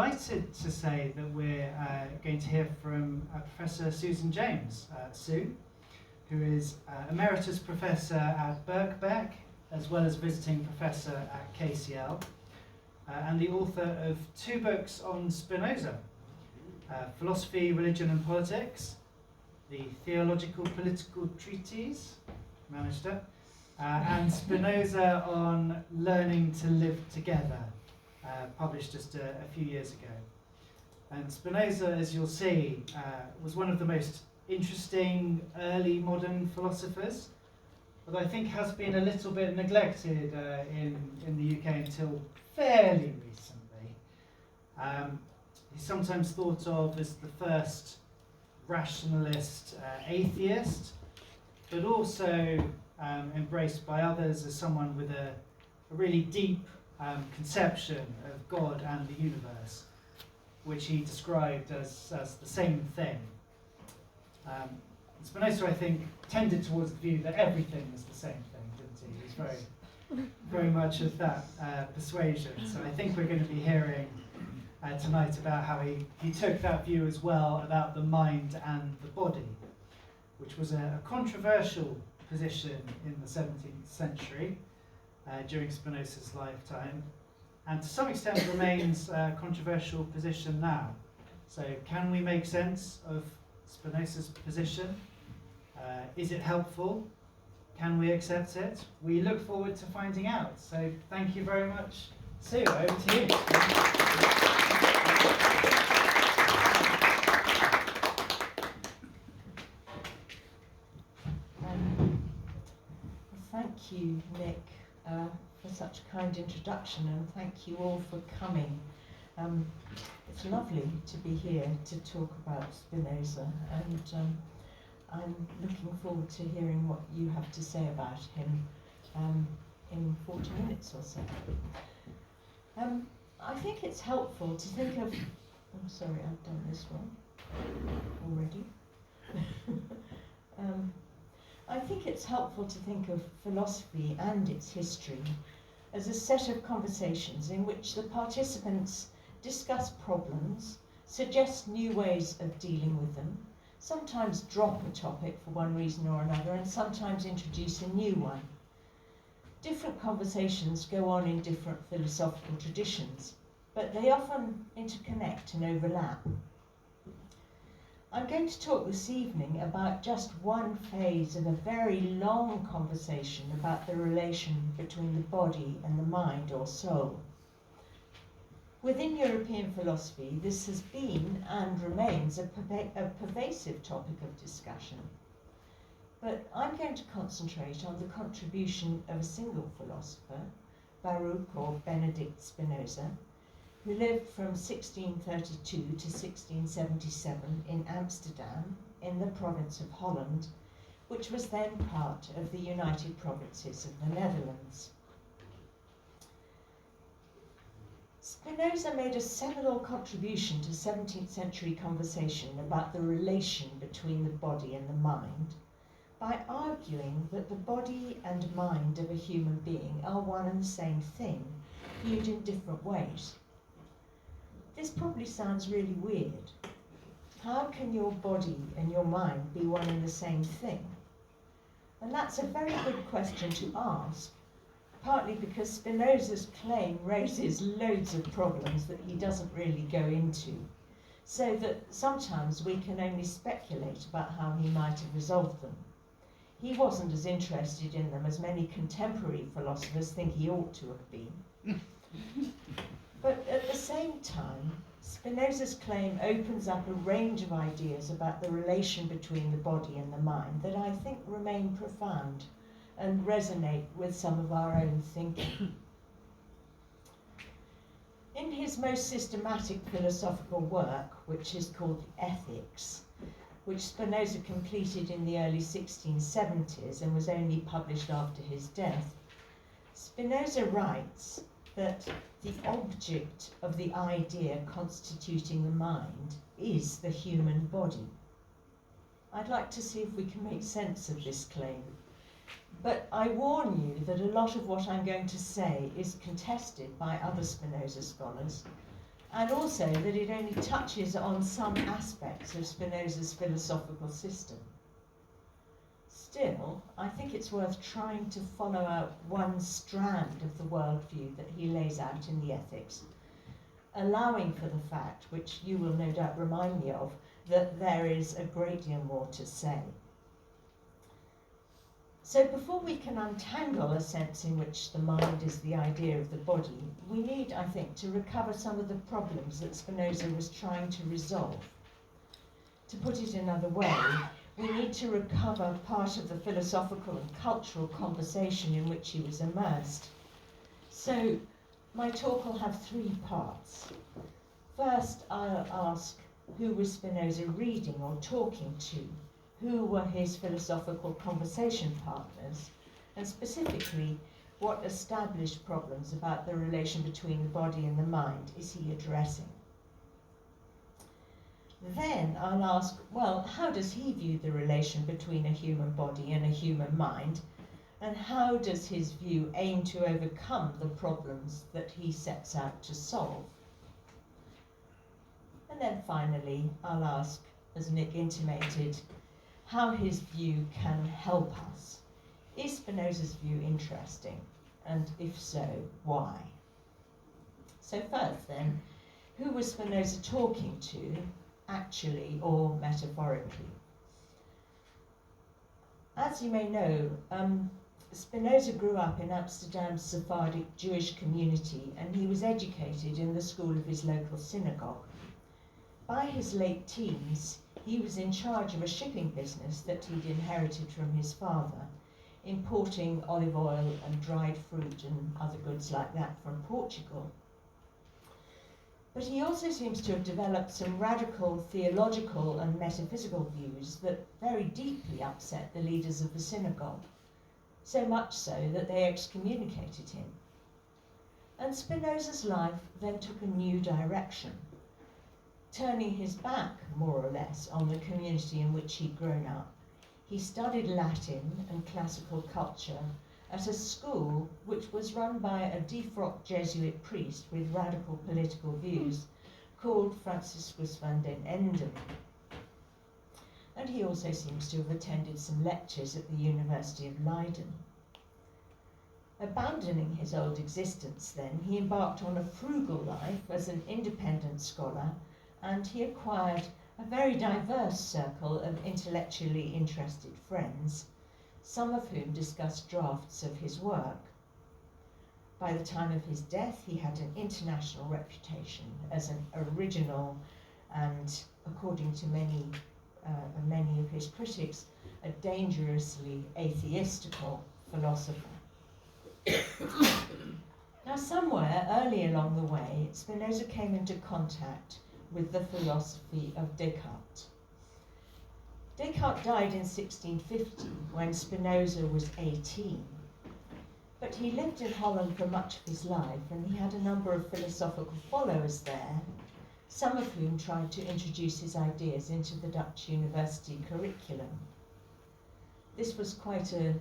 delighted to say that we're going to hear from Professor Susan James soon, who is Emeritus Professor at Birkbeck, as well as visiting Professor at KCL, and the author of 2 books on Spinoza, Philosophy, Religion and Politics, the Theologico-Political Treatise, managed it, and Spinoza on Learning to Live Together, published just a few years ago. And Spinoza, as you'll see, was one of the most interesting early modern philosophers, but I think has been a little bit neglected in the UK until fairly recently. He's sometimes thought of as the first rationalist atheist, but also embraced by others as someone with a really deep conception of God and the universe, which he described as the same thing. Spinoza, I think, tended towards the view that everything was the same thing, didn't he? He was very much of that persuasion. So I think we're going to be hearing tonight about how he took that view as well about the mind and the body, which was a controversial position in the 17th century during Spinoza's lifetime, and to some extent remains a controversial position now. So can we make sense of Spinoza's position? Is it helpful? Can we accept it? We look forward to finding out. So thank you very much. Sue, over to you. Thank you, Nick, for such a kind introduction, and thank you all for coming. It's lovely to be here to talk about Spinoza, and I'm looking forward to hearing what you have to say about him in 40 minutes or so. I think it's helpful to think of... Oh, sorry, I've done this one already. I think it's helpful to think of philosophy and its history as a set of conversations in which the participants discuss problems, suggest new ways of dealing with them, sometimes drop a topic for one reason or another, and sometimes introduce a new one. Different conversations go on in different philosophical traditions, but they often interconnect and overlap. I'm going to talk this evening about just one phase of a very long conversation about the relation between the body and the mind or soul. Within European philosophy, this has been and remains a pervasive topic of discussion. But I'm going to concentrate on the contribution of a single philosopher, Baruch or Benedict Spinoza, who lived from 1632 to 1677 in Amsterdam, in the province of Holland, which was then part of the United Provinces of the Netherlands. Spinoza made a seminal contribution to 17th century conversation about the relation between the body and the mind by arguing that the body and mind of a human being are one and the same thing, viewed in different ways. This probably sounds really weird. How can your body and your mind be one and the same thing? And that's a very good question to ask, partly because Spinoza's claim raises loads of problems that he doesn't really go into, so that sometimes we can only speculate about how he might have resolved them. He wasn't as interested in them as many contemporary philosophers think he ought to have been. But at the same time, Spinoza's claim opens up a range of ideas about the relation between the body and the mind that I think remain profound and resonate with some of our own thinking. In his most systematic philosophical work, which is called Ethics, which Spinoza completed in the early 1670s and was only published after his death, Spinoza writes that the object of the idea constituting the mind is the human body. I'd like to see if we can make sense of this claim. But I warn you that a lot of what I'm going to say is contested by other Spinoza scholars, and also that it only touches on some aspects of Spinoza's philosophical system. Still, I think it's worth trying to follow out one strand of the worldview that he lays out in the Ethics, allowing for the fact, which you will no doubt remind me of, that there is a great deal more to say. So before we can untangle a sense in which the mind is the idea of the body, we need, I think, to recover some of the problems that Spinoza was trying to resolve. To put it another way, we need to recover part of the philosophical and cultural conversation in which he was immersed. So my talk will have three parts. First, I'll ask, who was Spinoza reading or talking to? Who were his philosophical conversation partners? And specifically, what established problems about the relation between the body and the mind is he addressing? Then I'll ask, well, how does he view the relation between a human body and a human mind? And how does his view aim to overcome the problems that he sets out to solve? And then finally, I'll ask, as Nick intimated, how his view can help us. Is Spinoza's view interesting? And if so, why? So first then, who was Spinoza talking to, actually or metaphorically? As you may know, Spinoza grew up in Amsterdam's Sephardic Jewish community, and he was educated in the school of his local synagogue. By his late teens, he was in charge of a shipping business that he'd inherited from his father, importing olive oil and dried fruit and other goods like that from Portugal. But he also seems to have developed some radical theological and metaphysical views that very deeply upset the leaders of the synagogue, so much so that they excommunicated him. And Spinoza's life then took a new direction, turning his back, more or less, on the community in which he'd grown up. He studied Latin and classical culture at a school which was run by a defrocked Jesuit priest with radical political views called Franciscus van den Enden. And he also seems to have attended some lectures at the University of Leiden. Abandoning his old existence then, he embarked on a frugal life as an independent scholar, and he acquired a very diverse circle of intellectually interested friends, some of whom discussed drafts of his work. By the time of his death, he had an international reputation as an original and, according to many of his critics, a dangerously atheistical philosopher. Now, somewhere early along the way, Spinoza came into contact with the philosophy of Descartes. Descartes died in 1650 when Spinoza was 18, but he lived in Holland for much of his life, and he had a number of philosophical followers there, some of whom tried to introduce his ideas into the Dutch university curriculum. This was quite a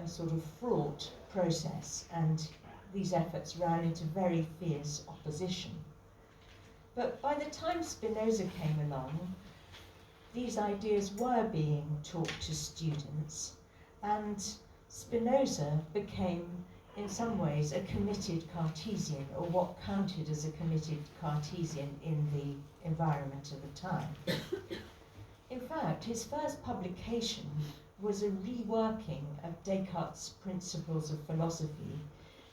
sort of fraught process, and these efforts ran into very fierce opposition. But by the time Spinoza came along, these ideas were being taught to students, and Spinoza became, in some ways, a committed Cartesian, or what counted as a committed Cartesian in the environment of the time. In fact, his first publication was a reworking of Descartes' principles of philosophy,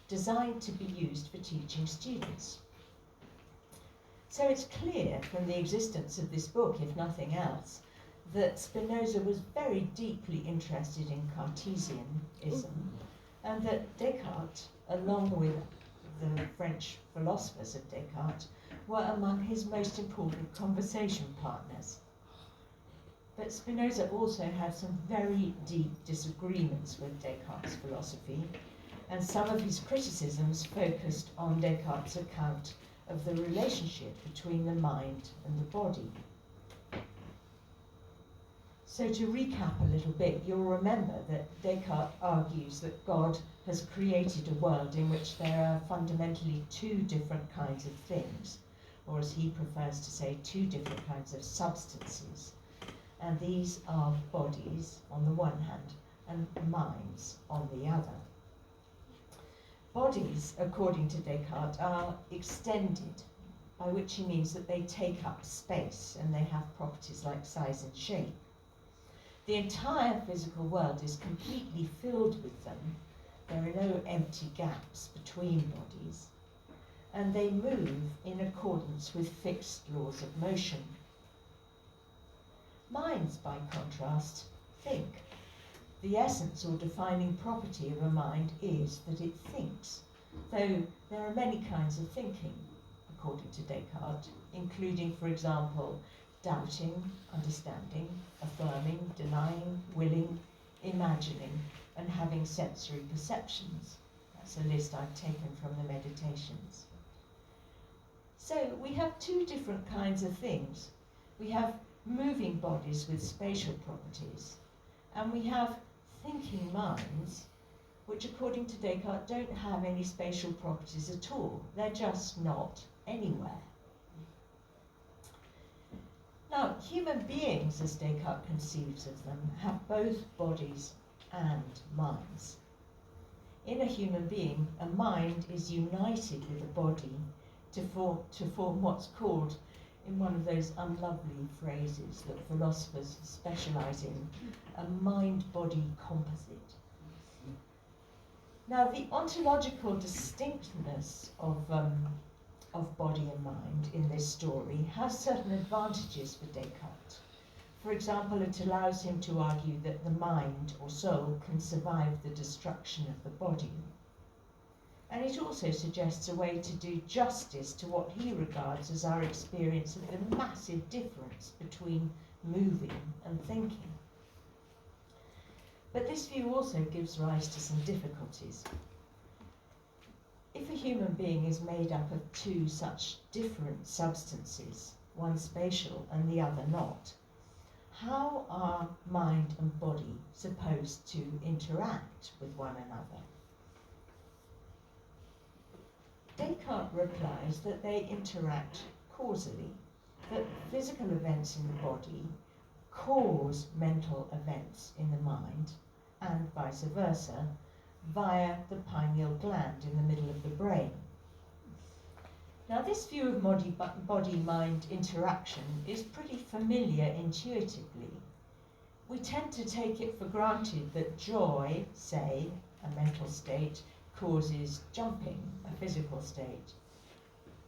designed to be used for teaching students. So it's clear from the existence of this book, if nothing else, that Spinoza was very deeply interested in Cartesianism, and that Descartes, along with the French philosophers of Descartes, were among his most important conversation partners. But Spinoza also had some very deep disagreements with Descartes' philosophy, and some of his criticisms focused on Descartes' account of the relationship between the mind and the body. So to recap a little bit, you'll remember that Descartes argues that God has created a world in which there are fundamentally two different kinds of things. or as he prefers to say, two different kinds of substances. And these are bodies on the one hand and minds on the other. Bodies, according to Descartes, are extended, by which he means that they take up space and they have properties like size and shape. The entire physical world is completely filled with them. There are no empty gaps between bodies, and they move in accordance with fixed laws of motion. Minds, by contrast, think. The essence or defining property of a mind is that it thinks, though there are many kinds of thinking, according to Descartes, including, for example, doubting, understanding, affirming, denying, willing, imagining, and having sensory perceptions. That's a list I've taken from the Meditations. So we have two different kinds of things. We have moving bodies with spatial properties, and we have thinking minds, which according to Descartes don't have any spatial properties at all. They're just not anywhere. Now, human beings, as Descartes conceives of them, have both bodies and minds. In a human being, a mind is united with a body to form what's called, in one of those unlovely phrases that philosophers specialize in, a mind-body composite. Now, the ontological distinctness of body and mind in this story has certain advantages for Descartes. For example, it allows him to argue that the mind or soul can survive the destruction of the body. And it also suggests a way to do justice to what he regards as our experience of the massive difference between moving and thinking. But this view also gives rise to some difficulties. If a human being is made up of two such different substances, one spatial and the other not, how are mind and body supposed to interact with one another? Descartes replies that they interact causally, that physical events in the body cause mental events in the mind, and vice versa, via the pineal gland in the middle of the brain. Now, this view of body-mind interaction is pretty familiar intuitively. We tend to take it for granted that joy, say, a mental state, causes jumping, a physical state,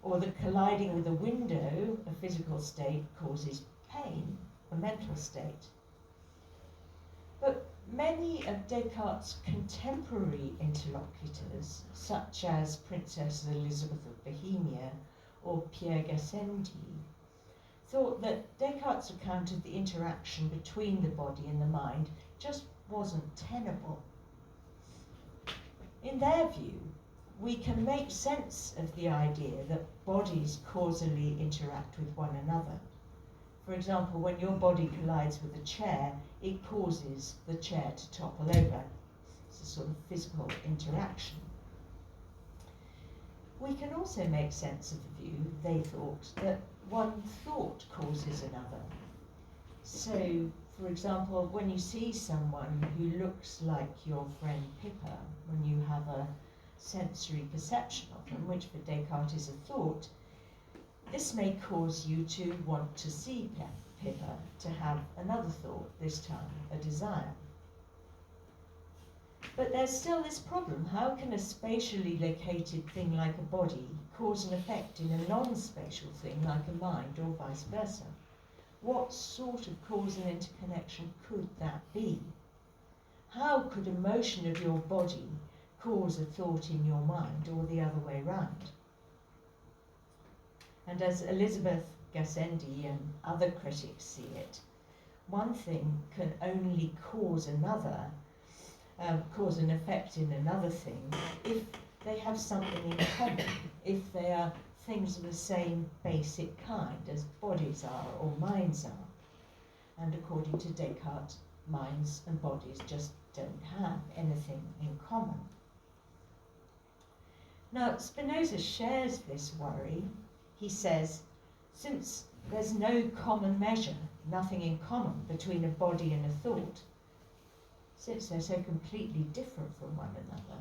or that colliding with a window, a physical state, causes pain, a mental state. But many of Descartes' contemporary interlocutors, such as Princess Elizabeth of Bohemia or Pierre Gassendi, thought that Descartes' account of the interaction between the body and the mind just wasn't tenable. In their view, we can make sense of the idea that bodies causally interact with one another. For example, when your body collides with a chair, it causes the chair to topple over. It's a sort of physical interaction. We can also make sense of the view, they thought, that one thought causes another. So, for example, when you see someone who looks like your friend Pippa, when you have a sensory perception of them, which for Descartes is a thought, this may cause you to want to see Pippa, to have another thought, this time a desire. But there's still this problem. How can a spatially located thing like a body cause an effect in a non-spatial thing like a mind, or vice versa? What sort of causal interconnection could that be? How could a motion of your body cause a thought in your mind, or the other way round? And as Elizabeth Gassendi and other critics see it, one thing can only cause another, cause an effect in another thing if they have something in common, if they are things of the same basic kind as bodies are or minds are. And according to Descartes, minds and bodies just don't have anything in common. Now, Spinoza shares this worry. He says, Since there's no common measure, nothing in common between a body and a thought, since they're so completely different from one another,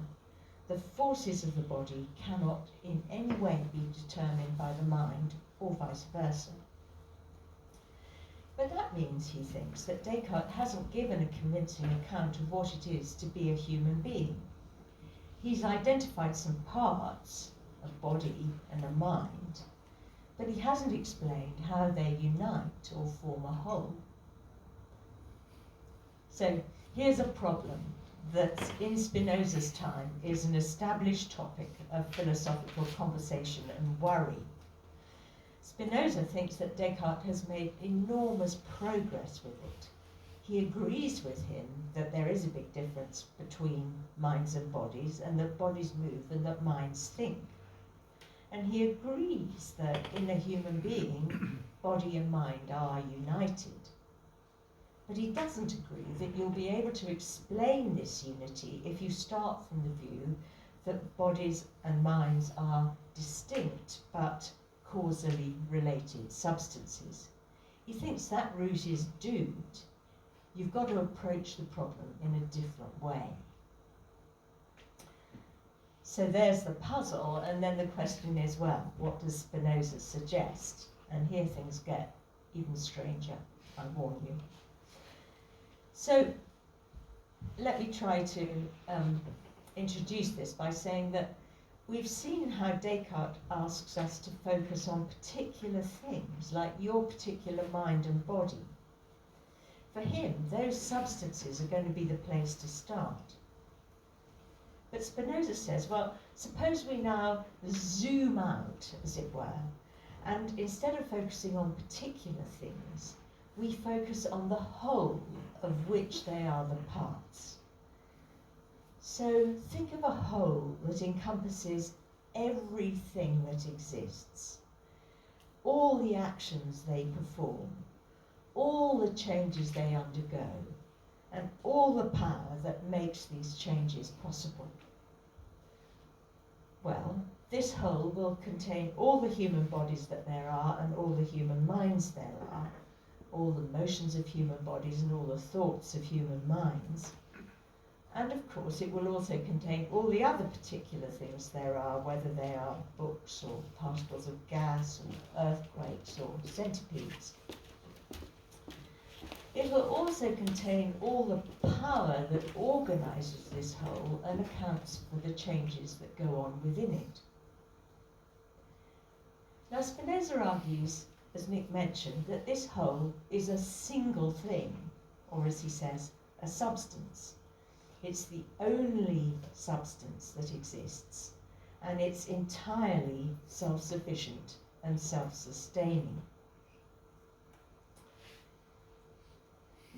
the forces of the body cannot in any way be determined by the mind, or vice versa. But that means, he thinks, that Descartes hasn't given a convincing account of what it is to be a human being. He's identified some parts, a body and a mind, but he hasn't explained how they unite or form a whole. So here's a problem that in Spinoza's time is an established topic of philosophical conversation and worry. Spinoza thinks that Descartes has made enormous progress with it. He agrees with him that there is a big difference between minds and bodies, and that bodies move and that minds think. And he agrees that in a human being, body and mind are united. But he doesn't agree that you'll be able to explain this unity if you start from the view that bodies and minds are distinct but causally related substances. He thinks that route is doomed. You've got to approach the problem in a different way. So there's the puzzle, and then the question is, well, what does Spinoza suggest? And here things get even stranger, I warn you. So let me try to introduce this by saying that we've seen how Descartes asks us to focus on particular things, like your particular mind and body. For him, those substances are going to be the place to start. But Spinoza says, well, suppose we now zoom out, as it were, and instead of focusing on particular things, we focus on the whole of which they are the parts. So think of a whole that encompasses everything that exists, all the actions they perform, all the changes they undergo, and all the power that makes these changes possible. Well, this whole will contain all the human bodies that there are and all the human minds there are, all the motions of human bodies and all the thoughts of human minds. And of course it will also contain all the other particular things there are, whether they are books or particles of gas or earthquakes or centipedes. It will also contain all the power that organises this whole and accounts for the changes that go on within it. Now Spinoza argues, as Nick mentioned, that this whole is a single thing, or as he says, a substance. It's the only substance that exists, and it's entirely self-sufficient and self-sustaining.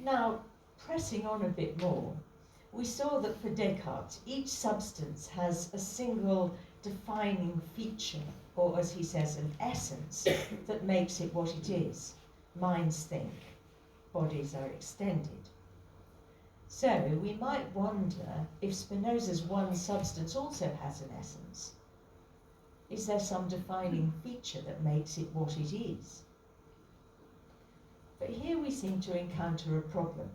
Now, pressing on a bit more, we saw that for Descartes, each substance has a single defining feature, or as he says, an essence that makes it what it is. Minds think, bodies are extended. So we might wonder if Spinoza's one substance also has an essence. Is there some defining feature that makes it what it is? But here we seem to encounter a problem.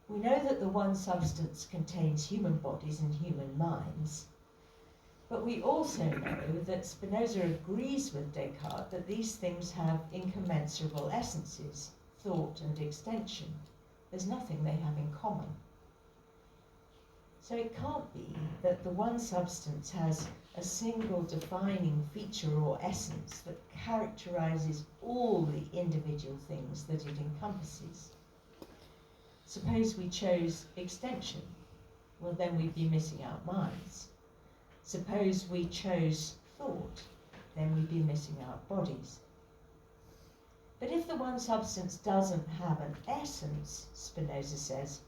We know that the one substance contains human bodies and human minds, but we also know that Spinoza agrees with Descartes that these things have incommensurable essences, thought and extension. There's nothing they have in common. So it can't be that the one substance has a single defining feature or essence that characterizes all the individual things that it encompasses. Suppose we chose extension, well then we'd be missing out minds. Suppose we chose thought, then we'd be missing out bodies. But if the one substance doesn't have an essence, Spinoza says,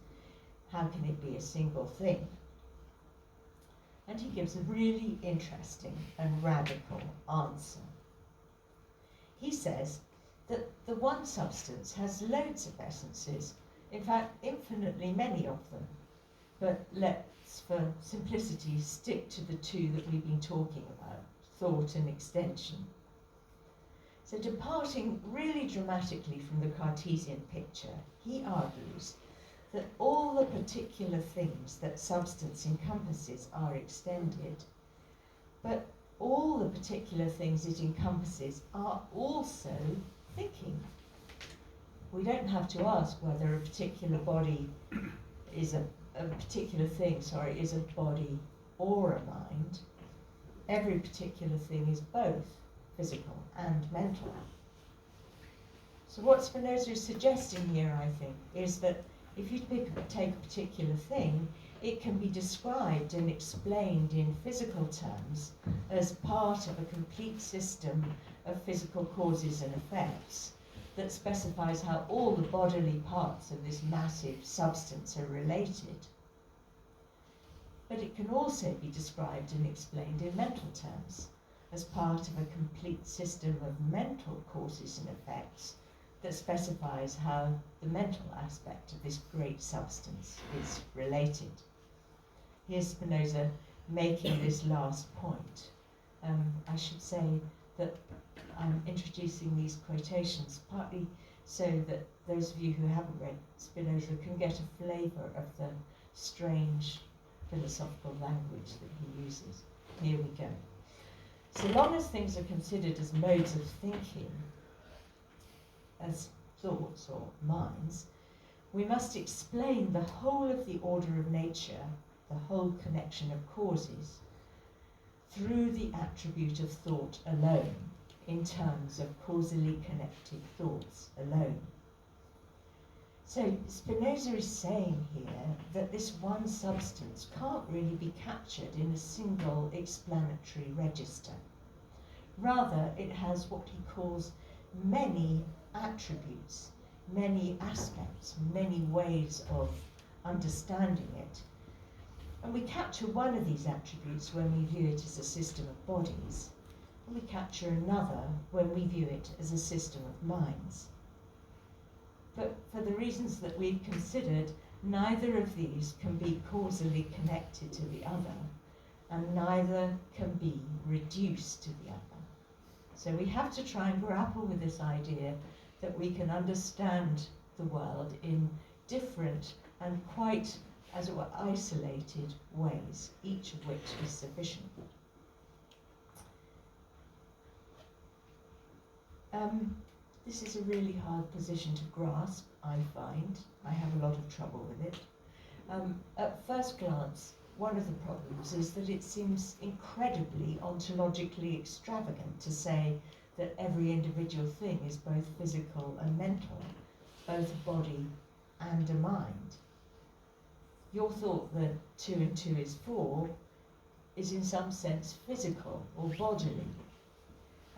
how can it be a single thing? And he gives a really interesting and radical answer. He says that the one substance has loads of essences, in fact infinitely many of them, but let's for simplicity stick to the two that we've been talking about, thought and extension. So So departing really dramatically from the Cartesian picture, he argues that all the particular things that substance encompasses are extended, but all the particular things it encompasses are also thinking. We don't have to ask whether a particular body is a particular thing, is a body or a mind. Every particular thing is both physical and mental. So what Spinoza is suggesting here, I think, is that if you take a particular thing, it can be described and explained in physical terms as part of a complete system of physical causes and effects that specifies how all the bodily parts of this massive substance are related. But it can also be described and explained in mental terms as part of a complete system of mental causes and effects that specifies how the mental aspect of this great substance is related. Here's Spinoza making this last point. I should say that I'm introducing these quotations partly so that those of you who haven't read Spinoza can get a flavour of the strange philosophical language that he uses. Here we go. So long as things are considered as modes of thinking, as thoughts or minds, we must explain the whole of the order of nature, the whole connection of causes, through the attribute of thought alone, in terms of causally connected thoughts alone. So Spinoza is saying here that this one substance can't really be captured in a single explanatory register. Rather, it has what he calls many attributes, many aspects, many ways of understanding it. And we capture one of these attributes when we view it as a system of bodies, and we capture another when we view it as a system of minds. But for the reasons that we've considered, neither of these can be causally connected to the other, and neither can be reduced to the other. So we have to try and grapple with this idea that we can understand the world in different and quite, as it were, isolated ways, each of which is sufficient. This is a really hard position to grasp, I find. I have a lot of trouble with it. At first glance, one of the problems is that it seems incredibly ontologically extravagant to say that every individual thing is both physical and mental, both a body and a mind. Your thought that 2 and 2 is 4 is in some sense physical or bodily,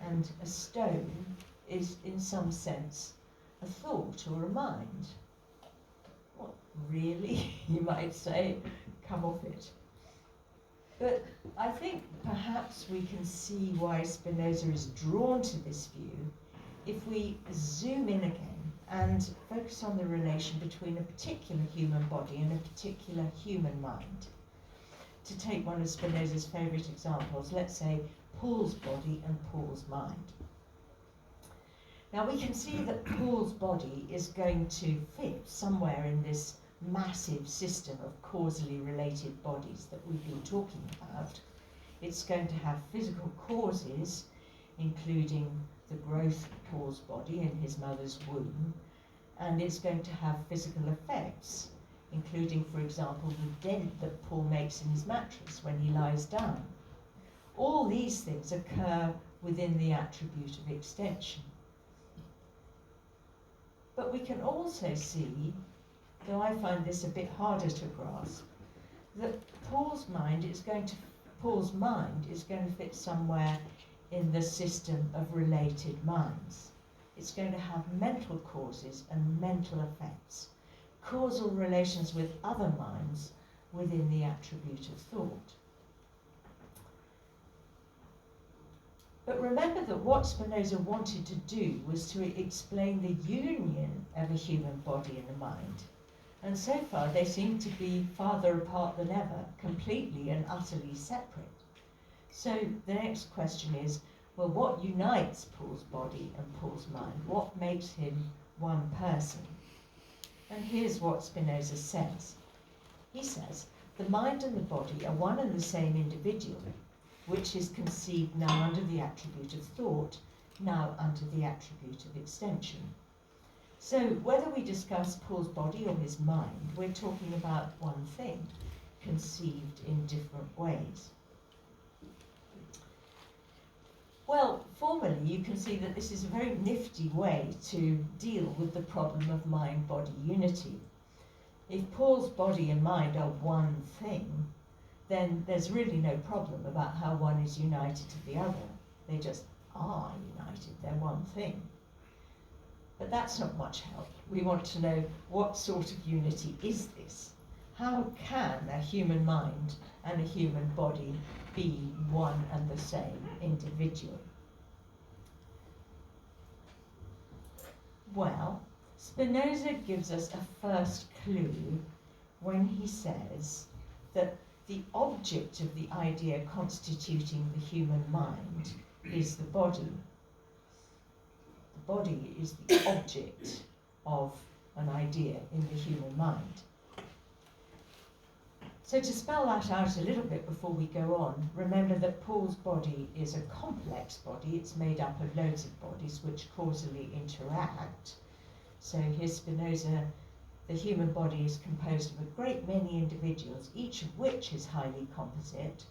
and a stone is in some sense a thought or a mind. What, really, you might say? Come off it. But I think perhaps we can see why Spinoza is drawn to this view if we zoom in again and focus on the relation between a particular human body and a particular human mind. To take one of Spinoza's favourite examples, let's say Paul's body and Paul's mind. Now we can see that Paul's body is going to fit somewhere in this massive system of causally related bodies that we've been talking about. It's going to have physical causes, including the growth of Paul's body in his mother's womb, and it's going to have physical effects, including, for example, the dent that Paul makes in his mattress when he lies down. All these things occur within the attribute of extension. But we can also see, though I find this a bit harder to grasp, that Paul's mind is going to fit somewhere in the system of related minds. It's going to have mental causes and mental effects, causal relations with other minds within the attribute of thought. But remember that what Spinoza wanted to do was to explain the union of a human body and a mind. And so far they seem to be farther apart than ever, completely and utterly separate. So the next question is, Well, what unites Paul's body and Paul's mind? What makes him one person? And here's what Spinoza says. He says, the mind and the body are one and the same individual, which is conceived now under the attribute of thought, now under the attribute of extension. So whether we discuss Paul's body or his mind, we're talking about one thing, conceived in different ways. Well, formally, you can see that this is a very nifty way to deal with the problem of mind-body unity. If Paul's body and mind are one thing, then there's really no problem about how one is united to the other. They just are united, they're one thing. But that's not much help. We want to know, what sort of unity is this? How can a human mind and a human body be one and the same individual? Well, Spinoza gives us a first clue when he says that the object of the idea constituting the human mind is the body. The body is the object of an idea in the human mind. So to spell that out a little bit before we go on, remember that Paul's body is a complex body. It's made up of loads of bodies which causally interact. So here's Spinoza, the human body is composed of a great many individuals, each of which is highly composite.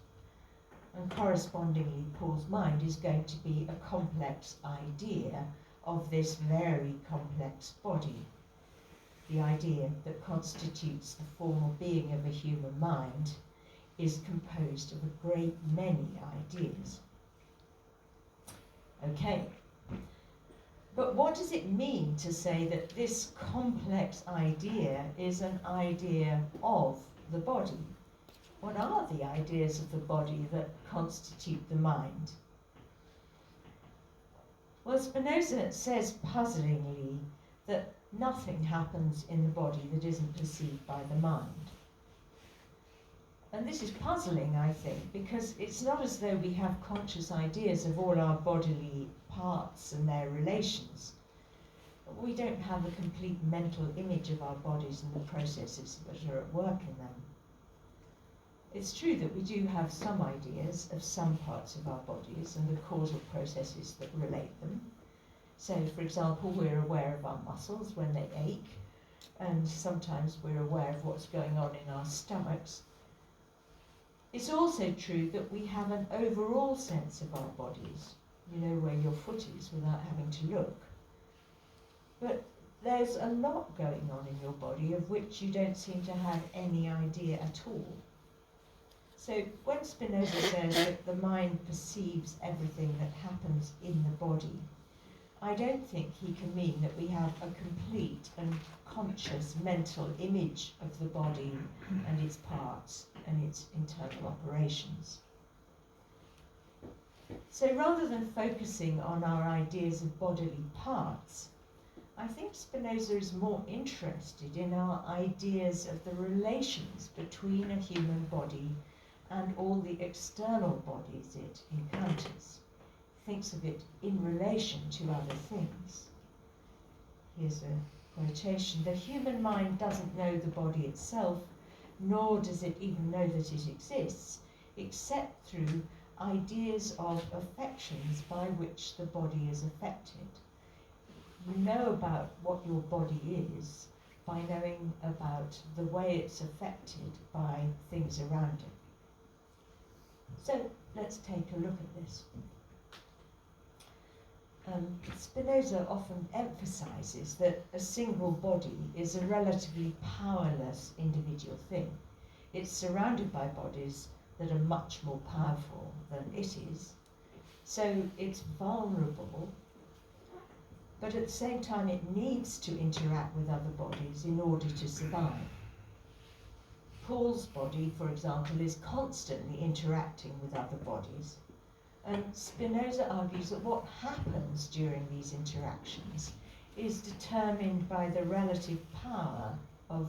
And correspondingly, Paul's mind is going to be a complex idea of this very complex body. The idea that constitutes the formal being of a human mind is composed of a great many ideas. Okay, but what does it mean to say that this complex idea is an idea of the body? What are the ideas of the body that constitute the mind? Well, Spinoza says puzzlingly that nothing happens in the body that isn't perceived by the mind. And this is puzzling, I think, because it's not as though we have conscious ideas of all our bodily parts and their relations. We don't have a complete mental image of our bodies and the processes that are at work in them. It's true that we do have some ideas of some parts of our bodies and the causal processes that relate them. So, for example, we're aware of our muscles when they ache, and sometimes we're aware of what's going on in our stomachs. It's also true that we have an overall sense of our bodies. You know where your foot is without having to look. But there's a lot going on in your body of which you don't seem to have any idea at all. So when Spinoza says that the mind perceives everything that happens in the body, I don't think he can mean that we have a complete and conscious mental image of the body and its parts and its internal operations. So rather than focusing on our ideas of bodily parts, I think Spinoza is more interested in our ideas of the relations between a human body and all the external bodies it encounters. Thinks of it in relation to other things. Here's a quotation. The human mind doesn't know the body itself, nor does it even know that it exists, except through ideas of affections by which the body is affected. You know about what your body is by knowing about the way it's affected by things around it. So let's take a look at this. Spinoza often emphasizes that a single body is a relatively powerless individual thing. It's surrounded by bodies that are much more powerful than it is, so it's vulnerable, but at the same time it needs to interact with other bodies in order to survive. Paul's body, for example, is constantly interacting with other bodies. And Spinoza argues that what happens during these interactions is determined by the relative power of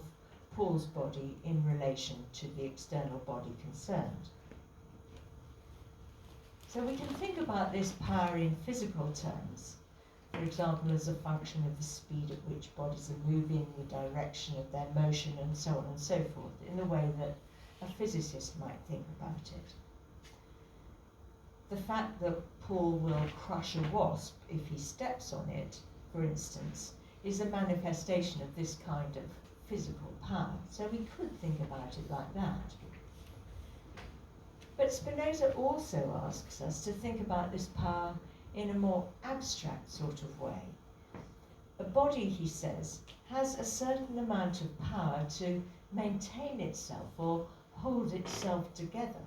Paul's body in relation to the external body concerned. So we can think about this power in physical terms, for example, as a function of the speed at which bodies are moving, the direction of their motion, and so on and so forth, in the way that a physicist might think about it. The fact that Paul will crush a wasp if he steps on it, for instance, is a manifestation of this kind of physical power. So we could think about it like that. But Spinoza also asks us to think about this power in a more abstract sort of way. A body, he says, has a certain amount of power to maintain itself or hold itself together.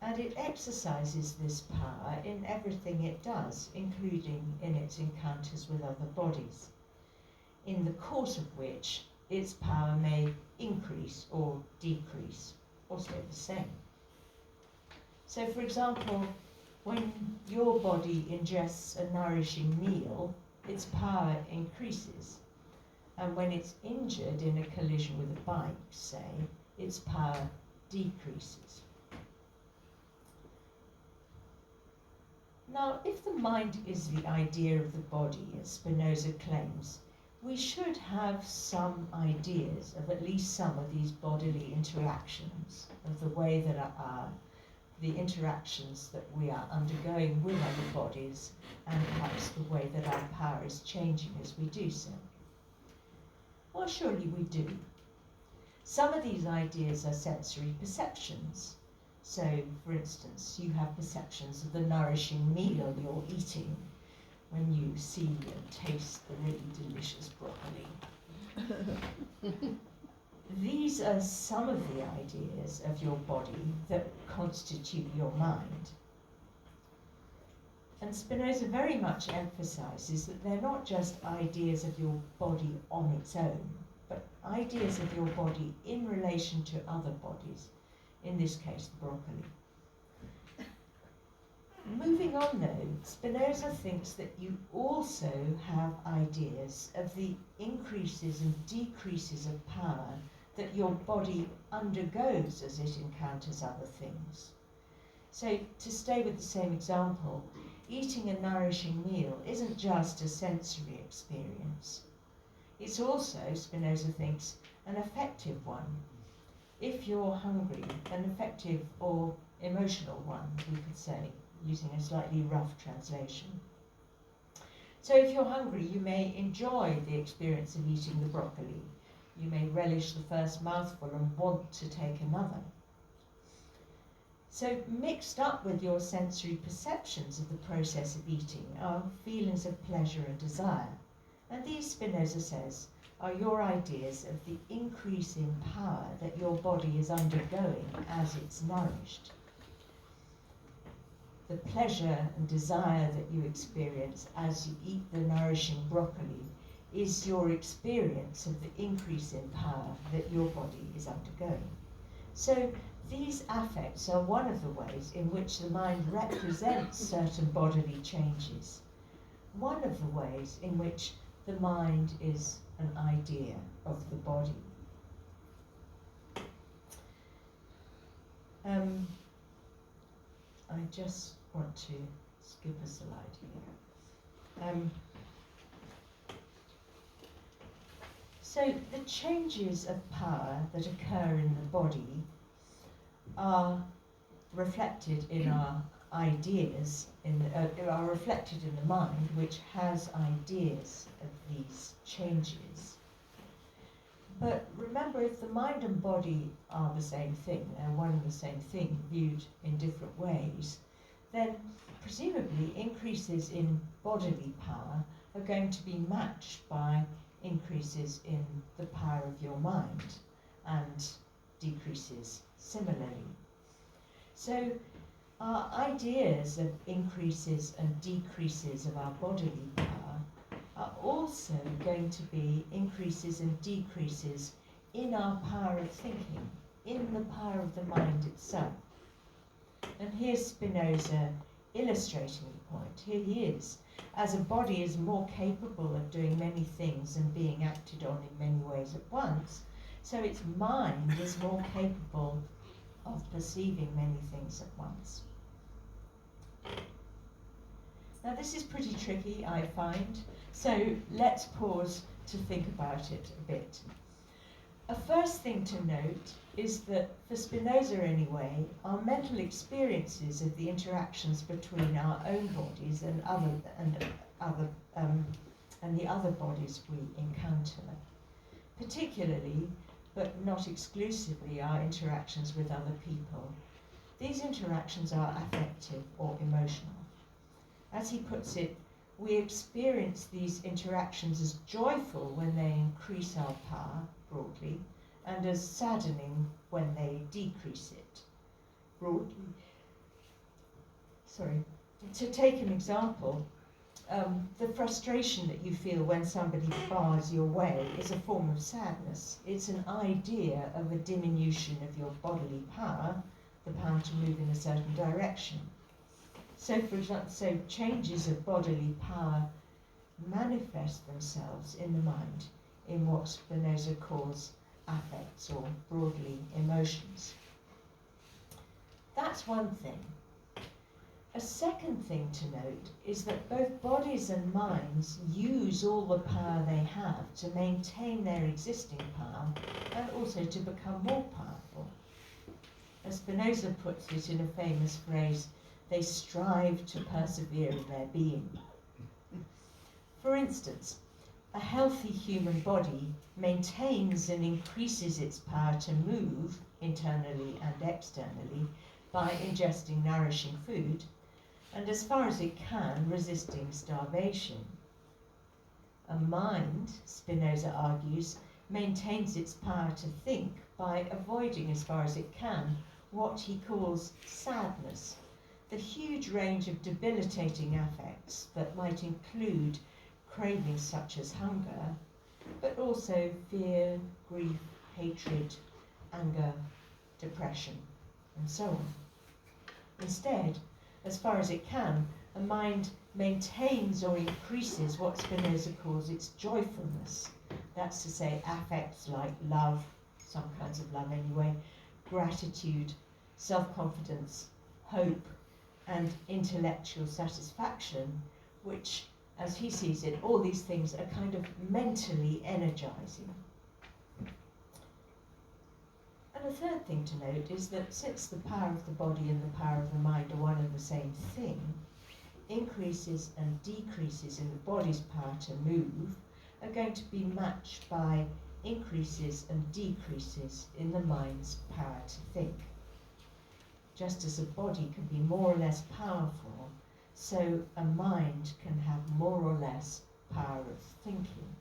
And it exercises this power in everything it does, including in its encounters with other bodies, in the course of which its power may increase or decrease, or stay the same. So, for example, when your body ingests a nourishing meal, its power increases. And when it's injured in a collision with a bike, say, its power decreases. Now, if the mind is the idea of the body, as Spinoza claims, we should have some ideas of at least some of these bodily interactions, of the way that the interactions that we are undergoing with other bodies, and perhaps the way that our power is changing as we do so. Well, surely we do. Some of these ideas are sensory perceptions. So, for instance, you have perceptions of the nourishing meal you're eating when you see and taste the really delicious broccoli. These are some of the ideas of your body that constitute your mind. And Spinoza very much emphasizes that they're not just ideas of your body on its own, but ideas of your body in relation to other bodies, in this case the broccoli. Moving on though, Spinoza thinks that you also have ideas of the increases and decreases of power that your body undergoes as it encounters other things. So, to stay with the same example, eating a nourishing meal isn't just a sensory experience. It's also, Spinoza thinks, an affective one. If you're hungry, an affective or emotional one, we could say, using a slightly rough translation. So if you're hungry, you may enjoy the experience of eating the broccoli. You may relish the first mouthful and want to take another. So mixed up with your sensory perceptions of the process of eating are feelings of pleasure and desire. And these, Spinoza says, are your ideas of the increase in power that your body is undergoing as it's nourished. The pleasure and desire that you experience as you eat the nourishing broccoli is your experience of the increase in power that your body is undergoing. So these affects are one of the ways in which the mind represents certain bodily changes. One of the ways in which the mind is an idea of the body. I just want to skip a slide here. So the changes of power that occur in the body are reflected in our ideas, are reflected in the mind, which has ideas of these changes. But remember, if the mind and body are the same thing, they're one and the same thing viewed in different ways, then presumably increases in bodily power are going to be matched by increases in the power of your mind, and decreases similarly. So our ideas of increases and decreases of our bodily power are also going to be increases and decreases in our power of thinking, in the power of the mind itself. And here's Spinoza illustrating the point. Here he is. As a body is more capable of doing many things and being acted on in many ways at once, so its mind is more capable of perceiving many things at once. Now this is pretty tricky, I find, so let's pause to think about it a bit. A first thing to note is that, for Spinoza anyway, our mental experiences of the interactions between our own bodies and the other bodies we encounter, particularly, but not exclusively, our interactions with other people. These interactions are affective or emotional. As he puts it, we experience these interactions as joyful when they increase our power, broadly, and as saddening when they decrease it, broadly. Sorry. To take an example, the frustration that you feel when somebody bars your way is a form of sadness. It's an idea of a diminution of your bodily power, the power to move in a certain direction. So, for example, changes of bodily power manifest themselves in the mind in what Spinoza calls affects, or broadly emotions. That's one thing. A second thing to note is that both bodies and minds use all the power they have to maintain their existing power and also to become more powerful. As Spinoza puts it in a famous phrase, they strive to persevere in their being. For instance, a healthy human body maintains and increases its power to move internally and externally by ingesting nourishing food, and as far as it can, resisting starvation. A mind, Spinoza argues, maintains its power to think by avoiding, as far as it can, what he calls sadness, the huge range of debilitating affects that might include cravings such as hunger, but also fear, grief, hatred, anger, depression, and so on. Instead, as far as it can, a mind maintains or increases what Spinoza calls its joyfulness. That's to say, affects like love, some kinds of love anyway, gratitude, self-confidence, hope, and intellectual satisfaction, which, as he sees it, all these things are kind of mentally energizing. And a third thing to note is that since the power of the body and the power of the mind are one and the same thing, increases and decreases in the body's power to move are going to be matched by increases and decreases in the mind's power to think. Just as a body can be more or less powerful, so a mind can have more or less power of thinking.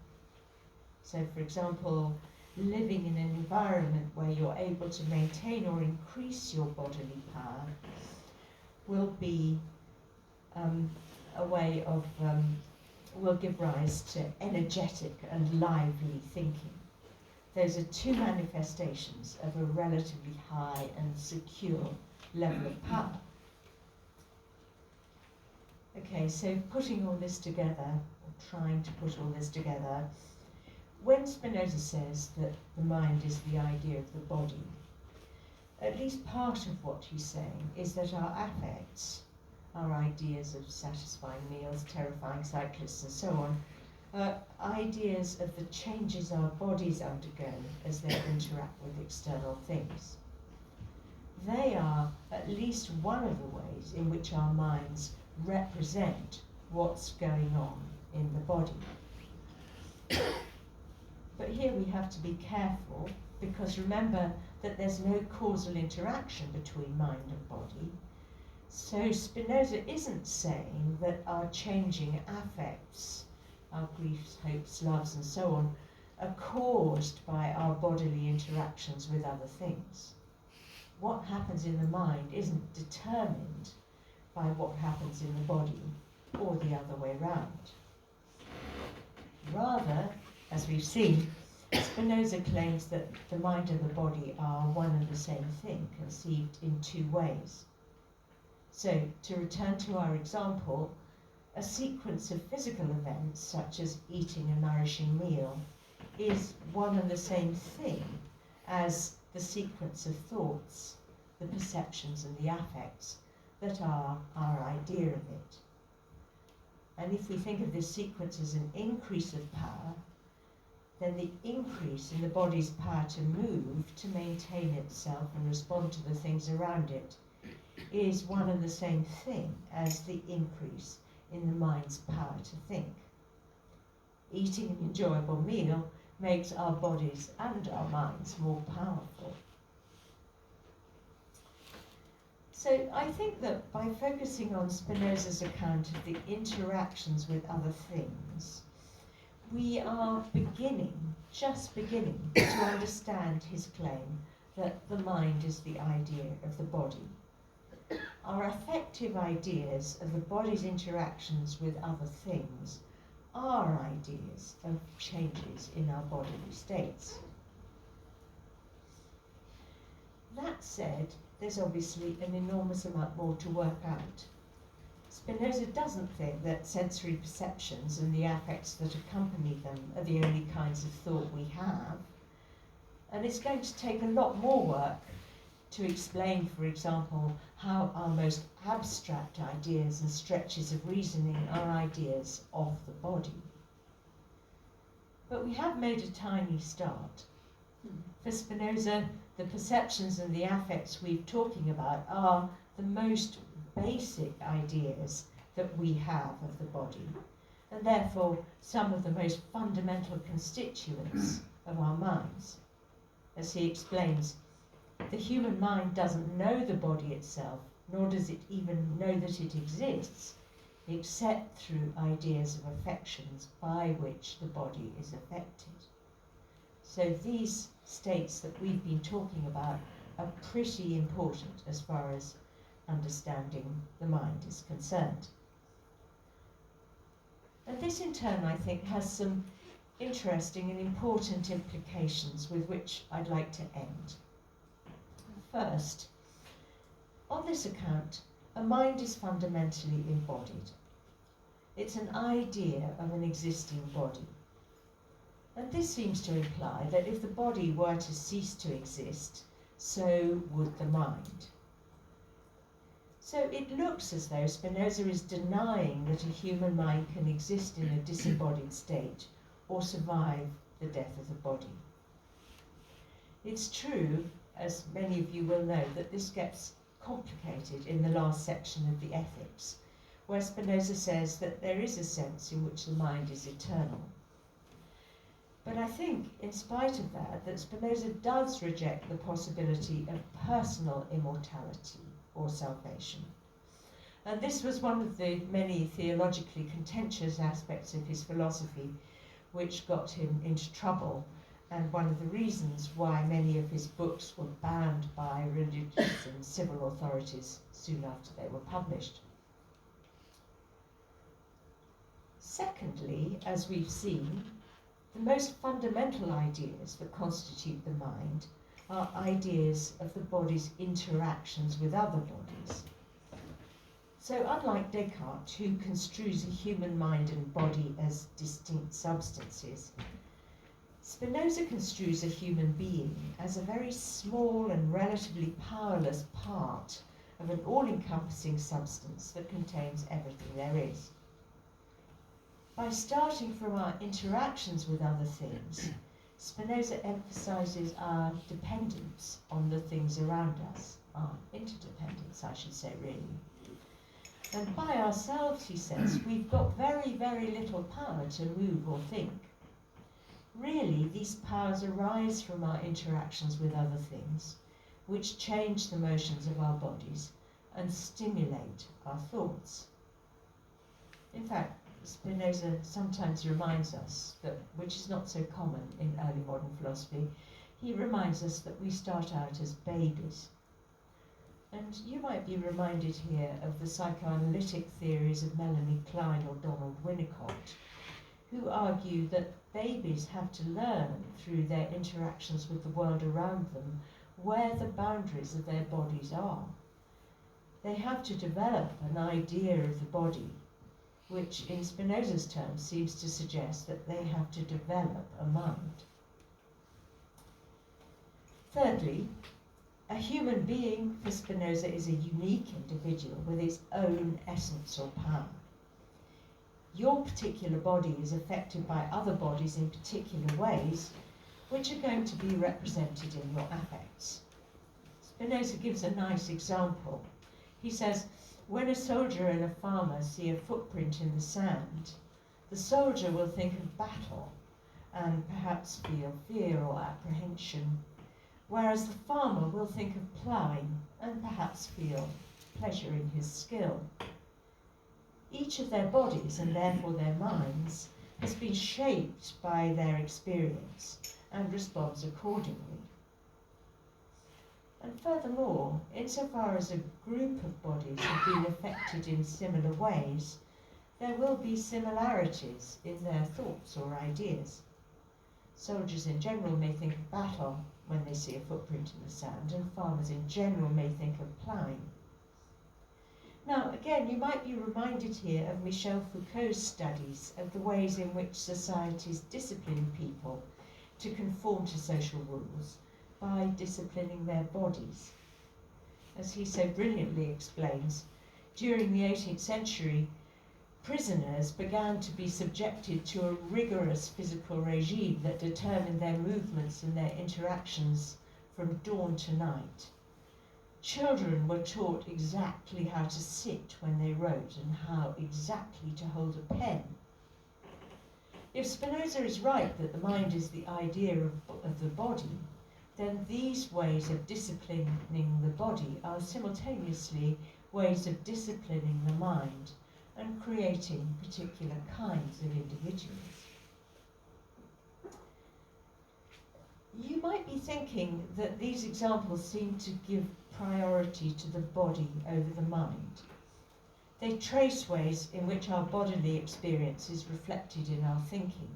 So, for example, living in an environment where you're able to maintain or increase your bodily power will be a way of, will give rise to energetic and lively thinking. Those are two manifestations of a relatively high and secure level of power. Okay, so putting all this together, or trying to put all this together, when Spinoza says that the mind is the idea of the body, at least part of what he's saying is that our affects, our ideas of satisfying meals, terrifying cyclists, and so on, are ideas of the changes our bodies undergo as they interact with external things. They are at least one of the ways in which our minds represent what's going on in the body. But here we have to be careful, because remember that there's no causal interaction between mind and body. So Spinoza isn't saying that our changing affects, our griefs, hopes, loves, and so on, are caused by our bodily interactions with other things. What happens in the mind isn't determined by what happens in the body, or the other way round. Rather, as we've seen, Spinoza claims that the mind and the body are one and the same thing, conceived in two ways. So, to return to our example, a sequence of physical events, such as eating a nourishing meal, is one and the same thing as the sequence of thoughts, the perceptions and the affects that are our idea of it. And if we think of this sequence as an increase of power, then the increase in the body's power to move, to maintain itself and respond to the things around it, is one and the same thing as the increase in the mind's power to think. Eating an enjoyable meal makes our bodies and our minds more powerful. So I think that by focusing on Spinoza's account of the interactions with other things, we are just beginning to understand his claim that the mind is the idea of the body. Our affective ideas of the body's interactions with other things are ideas of changes in our bodily states. That said, there's obviously an enormous amount more to work out. Spinoza doesn't think that sensory perceptions and the affects that accompany them are the only kinds of thought we have, and it's going to take a lot more work to explain, for example, how our most abstract ideas and stretches of reasoning are ideas of the body. But we have made a tiny start. For Spinoza, the perceptions and the affects we're talking about are the most basic ideas that we have of the body, and therefore some of the most fundamental constituents of our minds. As he explains, the human mind doesn't know the body itself, nor does it even know that it exists, except through ideas of affections by which the body is affected. So these states that we've been talking about are pretty important as far as understanding the mind is concerned. And this in turn, I think, has some interesting and important implications with which I'd like to end. First, on this account, a mind is fundamentally embodied. It's an idea of an existing body. And this seems to imply that if the body were to cease to exist, so would the mind. So it looks as though Spinoza is denying that a human mind can exist in a disembodied state or survive the death of the body. It's true, as many of you will know, that this gets complicated in the last section of the Ethics, where Spinoza says that there is a sense in which the mind is eternal. But I think, in spite of that, that Spinoza does reject the possibility of personal immortality or salvation. And this was one of the many theologically contentious aspects of his philosophy which got him into trouble, and one of the reasons why many of his books were banned by religious and civil authorities soon after they were published. Secondly, as we've seen, the most fundamental ideas that constitute the mind are ideas of the body's interactions with other bodies. So unlike Descartes, who construes a human mind and body as distinct substances, Spinoza construes a human being as a very small and relatively powerless part of an all-encompassing substance that contains everything there is. By starting from our interactions with other things, Spinoza emphasizes our dependence on the things around us, our interdependence, I should say, really. And by ourselves, he says, we've got very, very little power to move or think. Really, these powers arise from our interactions with other things, which change the motions of our bodies and stimulate our thoughts. In fact, Spinoza sometimes reminds us that, which is not so common in early modern philosophy, he reminds us that we start out as babies. And you might be reminded here of the psychoanalytic theories of Melanie Klein or Donald Winnicott, who argue that babies have to learn through their interactions with the world around them where the boundaries of their bodies are. They have to develop an idea of the body, which in Spinoza's terms seems to suggest that they have to develop a mind. Thirdly, a human being for Spinoza is a unique individual with its own essence or power. your particular body is affected by other bodies in particular ways, which are going to be represented in your affects. Spinoza gives a nice example. He says, when a soldier and a farmer see a footprint in the sand, the soldier will think of battle and perhaps feel fear or apprehension, whereas the farmer will think of ploughing and perhaps feel pleasure in his skill. Each of their bodies, and therefore their minds, has been shaped by their experience and responds accordingly. And furthermore, insofar as a group of bodies have been affected in similar ways, there will be similarities in their thoughts or ideas. Soldiers in general may think of battle when they see a footprint in the sand, and farmers in general may think of ploughing. Now, again, you might be reminded here of Michel Foucault's studies of the ways in which societies discipline people to conform to social rules by disciplining their bodies. As he so brilliantly explains, during the 18th century, prisoners began to be subjected to a rigorous physical regime that determined their movements and their interactions from dawn to night. Children were taught exactly how to sit when they wrote and how exactly to hold a pen. If Spinoza is right that the mind is the idea of the body, then these ways of disciplining the body are simultaneously ways of disciplining the mind and creating particular kinds of individuals. You might be thinking that these examples seem to give priority to the body over the mind. They trace ways in which our bodily experience is reflected in our thinking.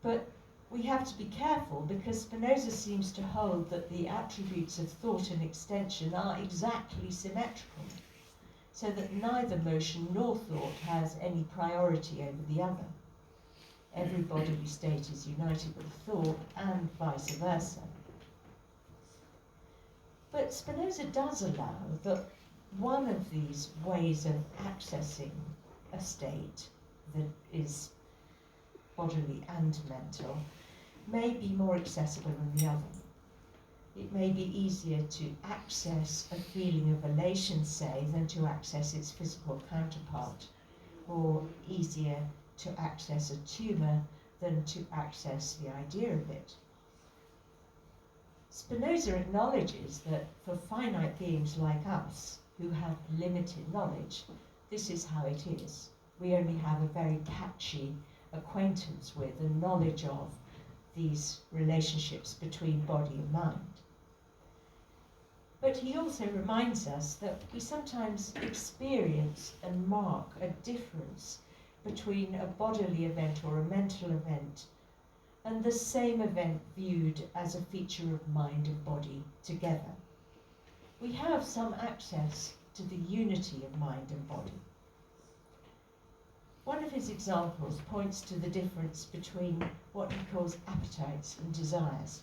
But we have to be careful, because Spinoza seems to hold that the attributes of thought and extension are exactly symmetrical, so that neither motion nor thought has any priority over the other. Every bodily state is united with thought, and vice versa. But Spinoza does allow that one of these ways of accessing a state that is bodily and mental may be more accessible than the other. It may be easier to access a feeling of elation, say, than to access its physical counterpart, or easier to access a tumour than to access the idea of it. Spinoza acknowledges that for finite beings like us, who have limited knowledge, this is how it is. We only have a very patchy acquaintance with and knowledge of these relationships between body and mind. But he also reminds us that we sometimes experience and mark a difference between a bodily event or a mental event and the same event viewed as a feature of mind and body together. We have some access to the unity of mind and body. One of his examples points to the difference between what he calls appetites and desires.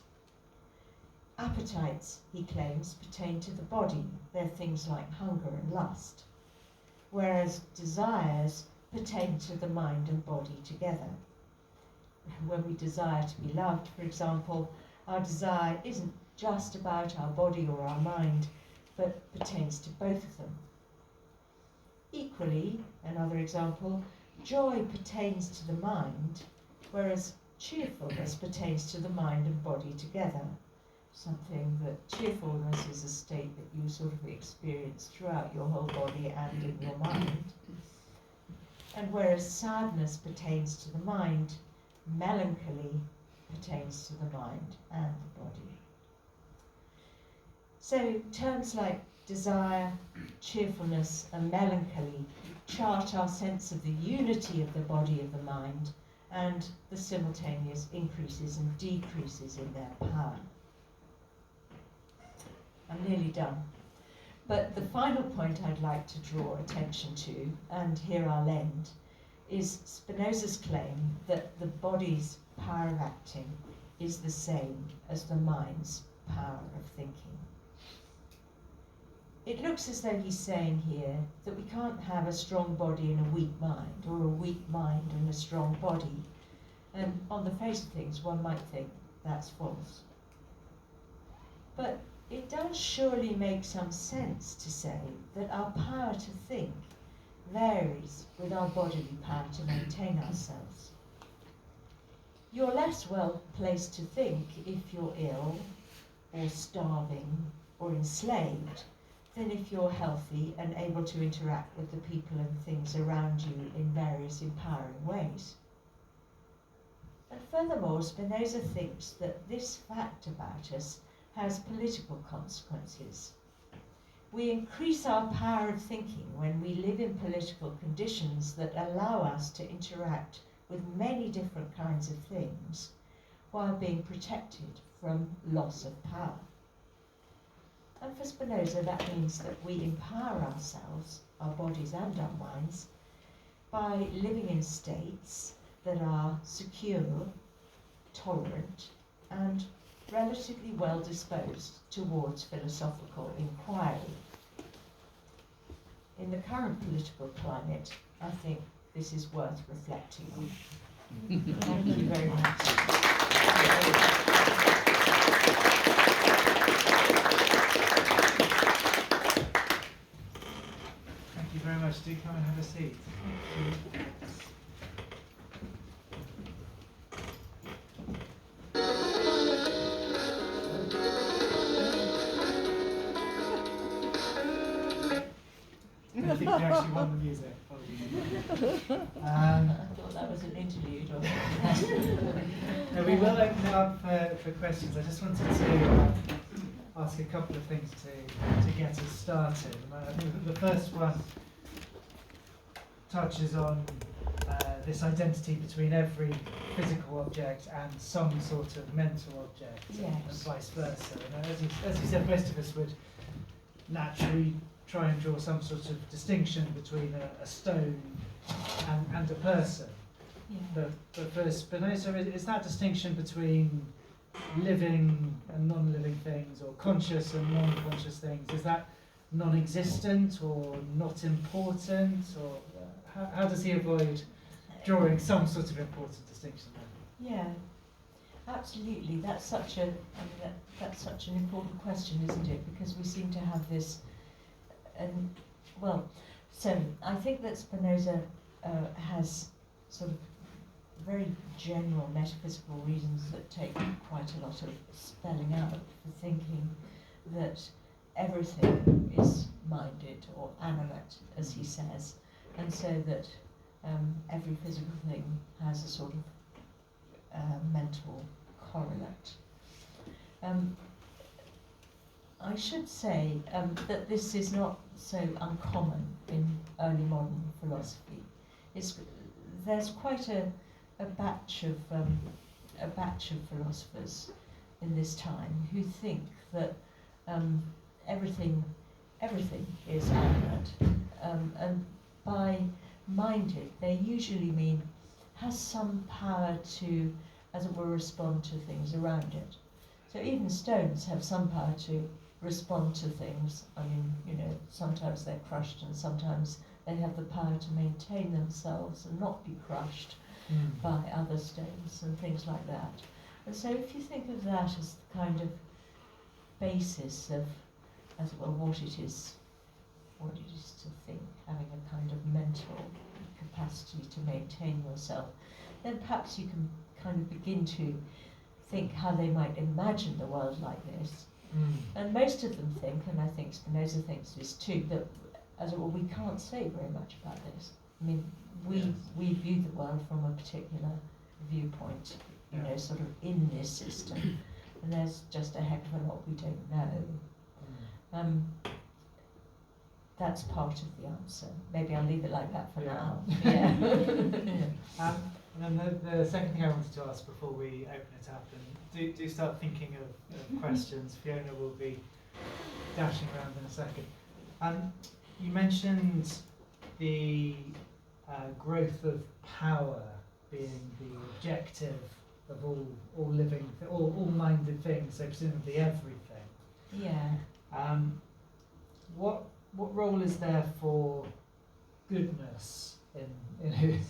Appetites, he claims, pertain to the body. They're things like hunger and lust, whereas desires pertain to the mind and body together. When we desire to be loved, for example, our desire isn't just about our body or our mind, but pertains to both of them. Equally, another example, joy pertains to the mind, whereas cheerfulness pertains to the mind and body together. Something that cheerfulness is a state that you sort of experience throughout your whole body and in your mind. And whereas sadness pertains to the mind, melancholy pertains to the mind and the body. So terms like desire, cheerfulness, and melancholy chart our sense of the unity of the body of the mind and the simultaneous increases and decreases in their power. I'm nearly done. But the final point I'd like to draw attention to, and here I'll end, is Spinoza's claim that the body's power of acting is the same as the mind's power of thinking. it looks as though he's saying here that we can't have a strong body and a weak mind, or a weak mind and a strong body. And on the face of things, one might think that's false. But it does surely make some sense to say that our power to think varies with our bodily power to maintain ourselves. You're less well placed to think if you're ill, or starving, or enslaved, than if you're healthy and able to interact with the people and things around you in various empowering ways. And furthermore, Spinoza thinks that this fact about us has political consequences. We increase our power of thinking when we live in political conditions that allow us to interact with many different kinds of things while being protected from loss of power. And for Spinoza, that means that we empower ourselves, our bodies and our minds, by living in states that are secure, tolerant, and relatively well disposed towards philosophical inquiry. In the current political climate, I think this is worth reflecting on. Thank you very much. Thank you very much. Do come and have a seat. I think we actually won the music. I thought that was an interlude. No, we will open it up for questions. I just wanted to ask a couple of things to get us started. I think the first one touches on this identity between every physical object and some sort of mental object, and vice versa. And as you said, most of us would naturally try and draw some sort of distinction between a stone and a person. Yeah. But for Spinoza, is that distinction between living and non-living things, or conscious and non-conscious things, is that non-existent or not important, or how does he avoid drawing some sort of important distinction there? Yeah, absolutely. That's such an important question, isn't it? Because we seem to have this. So I think that Spinoza has sort of very general metaphysical reasons that take quite a lot of spelling out for thinking that everything is minded or animate, as he says, and so that every physical thing has a sort of mental correlate. I should say that this is not so uncommon in early modern philosophy. There's quite a batch of philosophers in this time who think that everything is animate, and by minded they usually mean has some power to, as it were, respond to things around it. So even stones have some power to respond to things. I mean, sometimes they're crushed and sometimes they have the power to maintain themselves and not be crushed by other stones and things like that. And so if you think of that as the kind of basis of, as well, what it is to think, having a kind of mental capacity to maintain yourself, then perhaps you can kind of begin to think how they might imagine the world like this. And most of them think, and I think Spinoza thinks this too, that as it were, we can't say very much about this. I mean, we view the world from a particular viewpoint, sort of in this system, and there's just a heck of a lot we don't know. That's part of the answer. Maybe I'll leave it like that for now. Yeah. And then the second thing I wanted to ask before we open it up, and do start thinking of questions. Fiona will be dashing around in a second. You mentioned the growth of power being the objective of all living, all minded things, so presumably everything. Yeah. what role is there for goodness in his,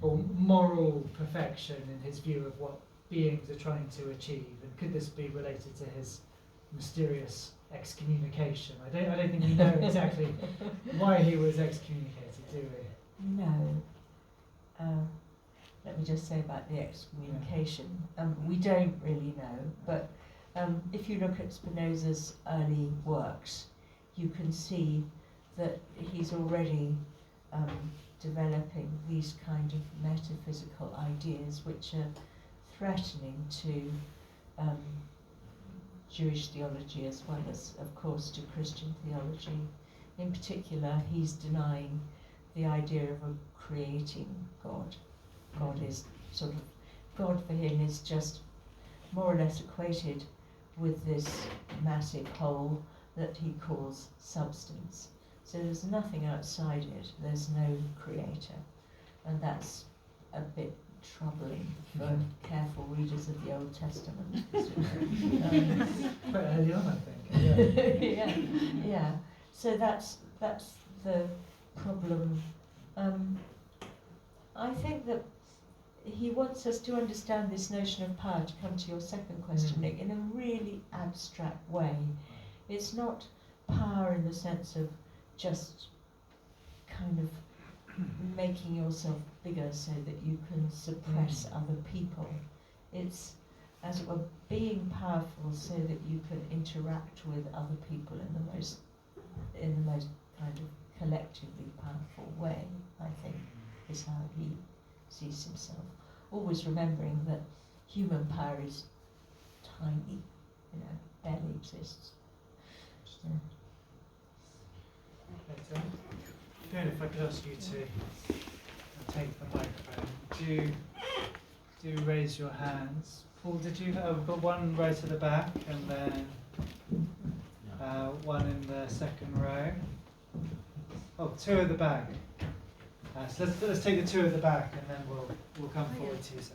or moral perfection in his view of what beings are trying to achieve, and could this be related to his mysterious excommunication? I don't think we know exactly why he was excommunicated, do we? No. Let me just say about the excommunication. We don't really know, but if you look at Spinoza's early works, you can see that he's already developing these kind of metaphysical ideas which are threatening to Jewish theology as well as, of course, to Christian theology. In particular, he's denying the idea of a creating God. God is sort of, God for him is just more or less equated with this massive whole that he calls substance. So there's nothing outside it, there's no creator. And that's a bit troubling for careful readers of the Old Testament. Quite early on, I think. Yeah. So that's the problem. I think that he wants us to understand this notion of power, to come to your second question, Nick, in a really abstract way. It's not power in the sense of just kind of making yourself bigger so that you can suppress other people. It's, as it were, being powerful so that you can interact with other people in the most kind of collectively powerful way, I think, is how he sees himself. Always remembering that human power is tiny, barely exists. Good, if I could ask you to take the microphone. Do raise your hands. Paul, did you? We've got one right at the back, and then one in the second row. Oh, two at the back. So let's take the two at the back, and then we'll come forward to you, sir.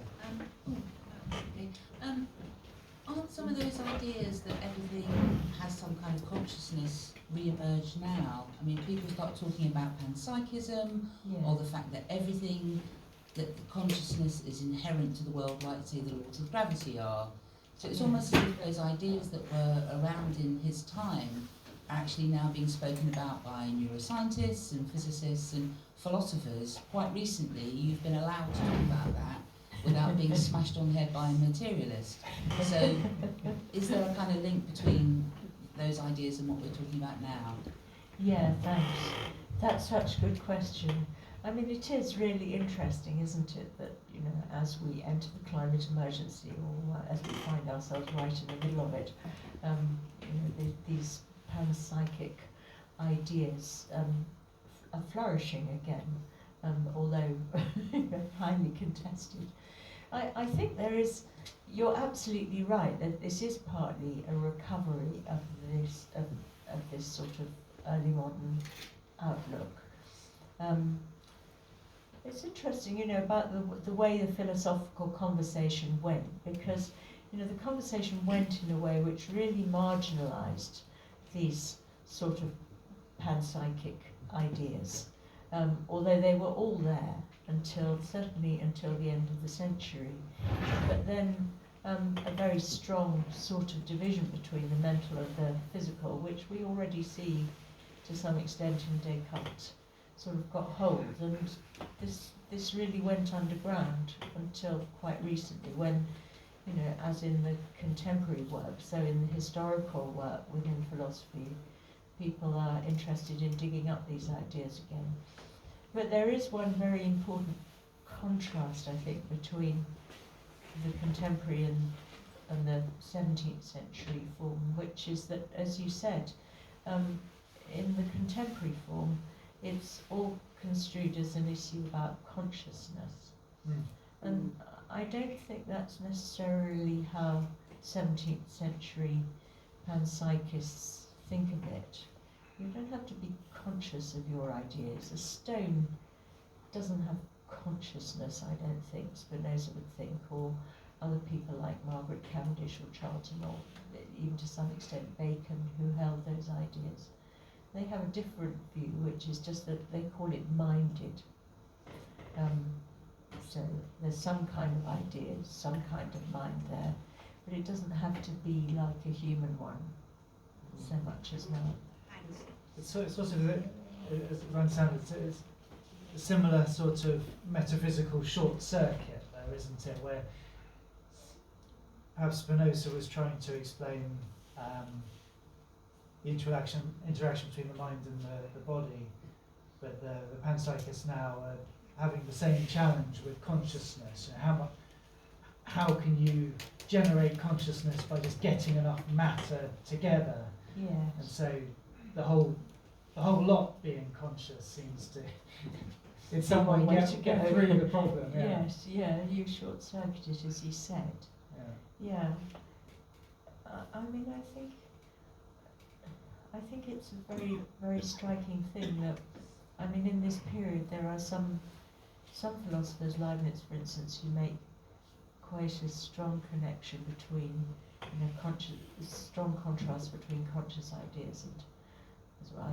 Aren't some of those ideas that everything has some kind of consciousness re-emerge now? I mean, people start talking about panpsychism, or the fact that everything, that the consciousness is inherent to the world, like, say, the laws of gravity are. So it's almost as if those ideas that were around in his time are actually now being spoken about by neuroscientists and physicists and philosophers. Quite recently, you've been allowed to talk about that without being smashed on the head by a materialist. So is there a kind of link between those ideas and what we're talking about now? Yeah, thanks. That's such a good question. I mean, it is really interesting, isn't it, that, as we enter the climate emergency, or as we find ourselves right in the middle of it, these panpsychic ideas are flourishing again, although highly contested. I think there is, you're absolutely right, that this is partly a recovery of this sort of early modern outlook. It's interesting, about the way the philosophical conversation went, because, the conversation went in a way which really marginalized these sort of panpsychic ideas, although they were all there certainly until the end of the century. But then a very strong sort of division between the mental and the physical, which we already see to some extent in Descartes, sort of got hold, and this really went underground until quite recently, when, as in the contemporary work, so in the historical work within philosophy, people are interested in digging up these ideas again. But there is one very important contrast, I think, between the contemporary and the 17th century form, which is that, as you said, in the contemporary form, it's all construed as an issue about consciousness. And I don't think that's necessarily how 17th century panpsychists think of it. You don't have to be conscious of your ideas. A stone doesn't have consciousness, I don't think, Spinoza would think, or other people like Margaret Cavendish or Charlton, or even to some extent Bacon, who held those ideas. they have a different view, which is just that they call it minded. So there's some kind of idea, some kind of mind there, but it doesn't have to be like a human one so much as well. It's sort of, as I understand it, it's a similar sort of metaphysical short circuit, though, isn't it? Where perhaps Spinoza was trying to explain the interaction between the mind and the body, but the panpsychists now are having the same challenge with consciousness. You know, how can you generate consciousness by just getting enough matter together? Yes. And so the whole lot being conscious seems to in some way get through the problem. Yeah. Yes, yeah, you short-circuit it, as you said. Yeah. I mean, I think it's a very, very striking thing that, I mean, in this period there are some philosophers, Leibniz for instance, who make quite a strong connection between, strong contrast between conscious ideas and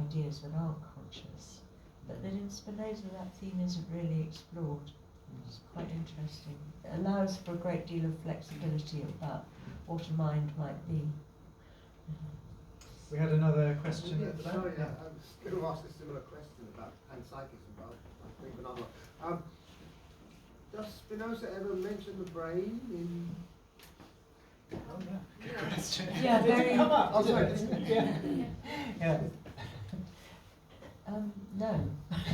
ideas that aren't conscious. But that in Spinoza that theme isn't really explored. It's quite interesting. It allows for a great deal of flexibility about what a mind might be. We had another question. Sorry, I was going to ask a similar question about panpsychism, but I think another one. Does Spinoza ever mention the brain in? Oh yeah, good question. Yeah, Did very. it come up? Oh, sorry. Yeah. No.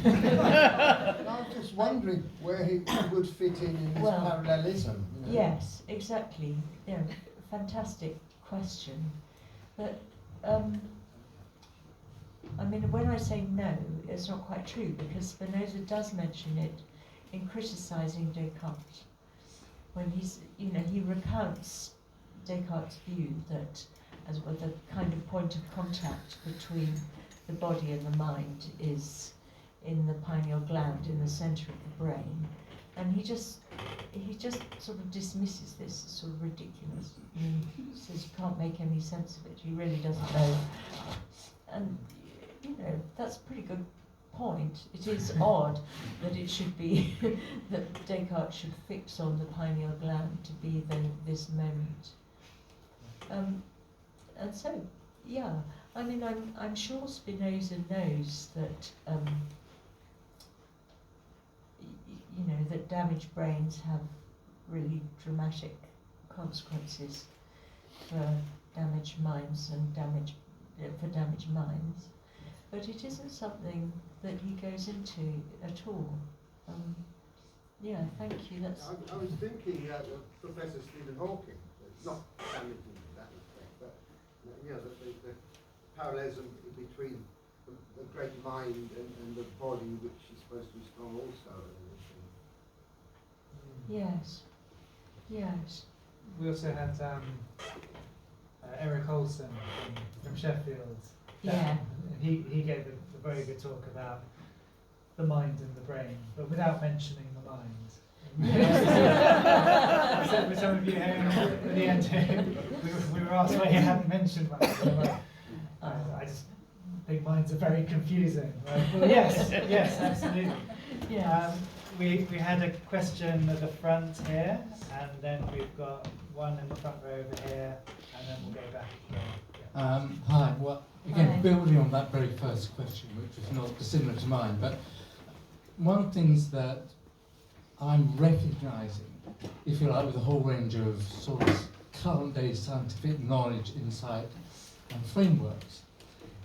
I was just wondering where he would fit in this parallelism. You know? Yes, exactly. Yeah, fantastic question. But I mean, when I say no, it's not quite true, because Spinoza does mention it in criticising Descartes, when he recounts Descartes' view that as well the kind of point of contact between the body and the mind is in the pineal gland in the centre of the brain, and he just sort of dismisses this as sort of ridiculous. He says you can't make any sense of it. He really doesn't know, and that's a pretty good point. It is odd that it should be that Descartes should fix on the pineal gland to be this moment. And so, yeah, I mean, I'm sure Spinoza knows that that damaged brains have really dramatic consequences for damaged minds and for damaged minds. But it isn't something that he goes into at all. Yeah, thank you. That's. I was thinking of Professor Stephen Hawking. It's not damaging in that respect, but the parallelism between the great mind and the body, which is supposed to be strong also. Yes. Yes. We also had Eric Olson from Sheffield. Yeah. He gave a very good talk about the mind and the brain, but without mentioning the mind. So with some of you hearing at the end, we were asked why he hadn't mentioned much. I just think minds are very confusing. Right? Well, yes, absolutely. Yes. We had a question at the front here, and then we've got one in the front row over here, and then we'll go back again. Hi. Well, again, Hi. building on that very first question, which was not dissimilar to mine, but one of the things that I'm recognising, if you like, with a whole range of sort of current day scientific knowledge, insight, and frameworks,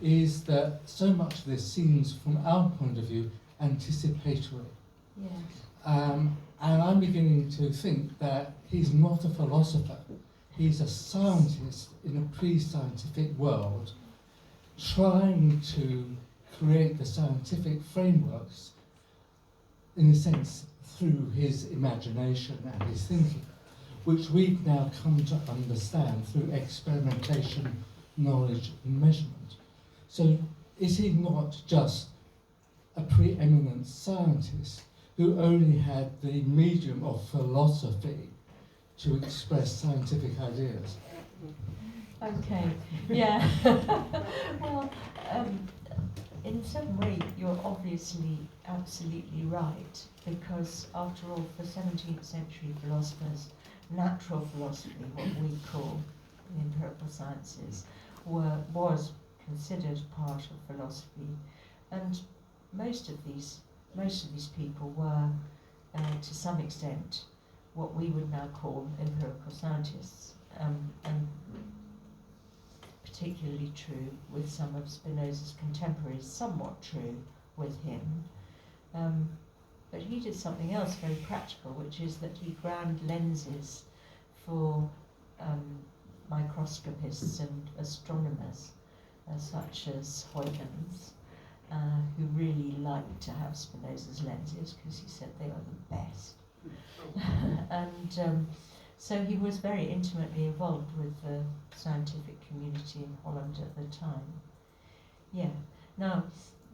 is that so much of this seems, from our point of view, anticipatory. Yes. And I'm beginning to think that he's not a philosopher. He's a scientist in a pre-scientific world, trying to create the scientific frameworks, in a sense, through his imagination and his thinking, which we've now come to understand through experimentation, knowledge, and measurement. So is he not just a preeminent scientist who only had the medium of philosophy to express scientific ideas? Okay. Yeah. Well, in some way, you're obviously absolutely right, because after all, for 17th century philosophers, natural philosophy, what we call the empirical sciences, was considered part of philosophy, and most of these people were, to some extent, what we would now call empirical scientists, and particularly true with some of Spinoza's contemporaries, somewhat true with him. But he did something else very practical, which is that he ground lenses for microscopists and astronomers, such as Huygens, who really liked to have Spinoza's lenses because he said they are the best. And so he was very intimately involved with the scientific community in Holland at the time. Yeah. Now,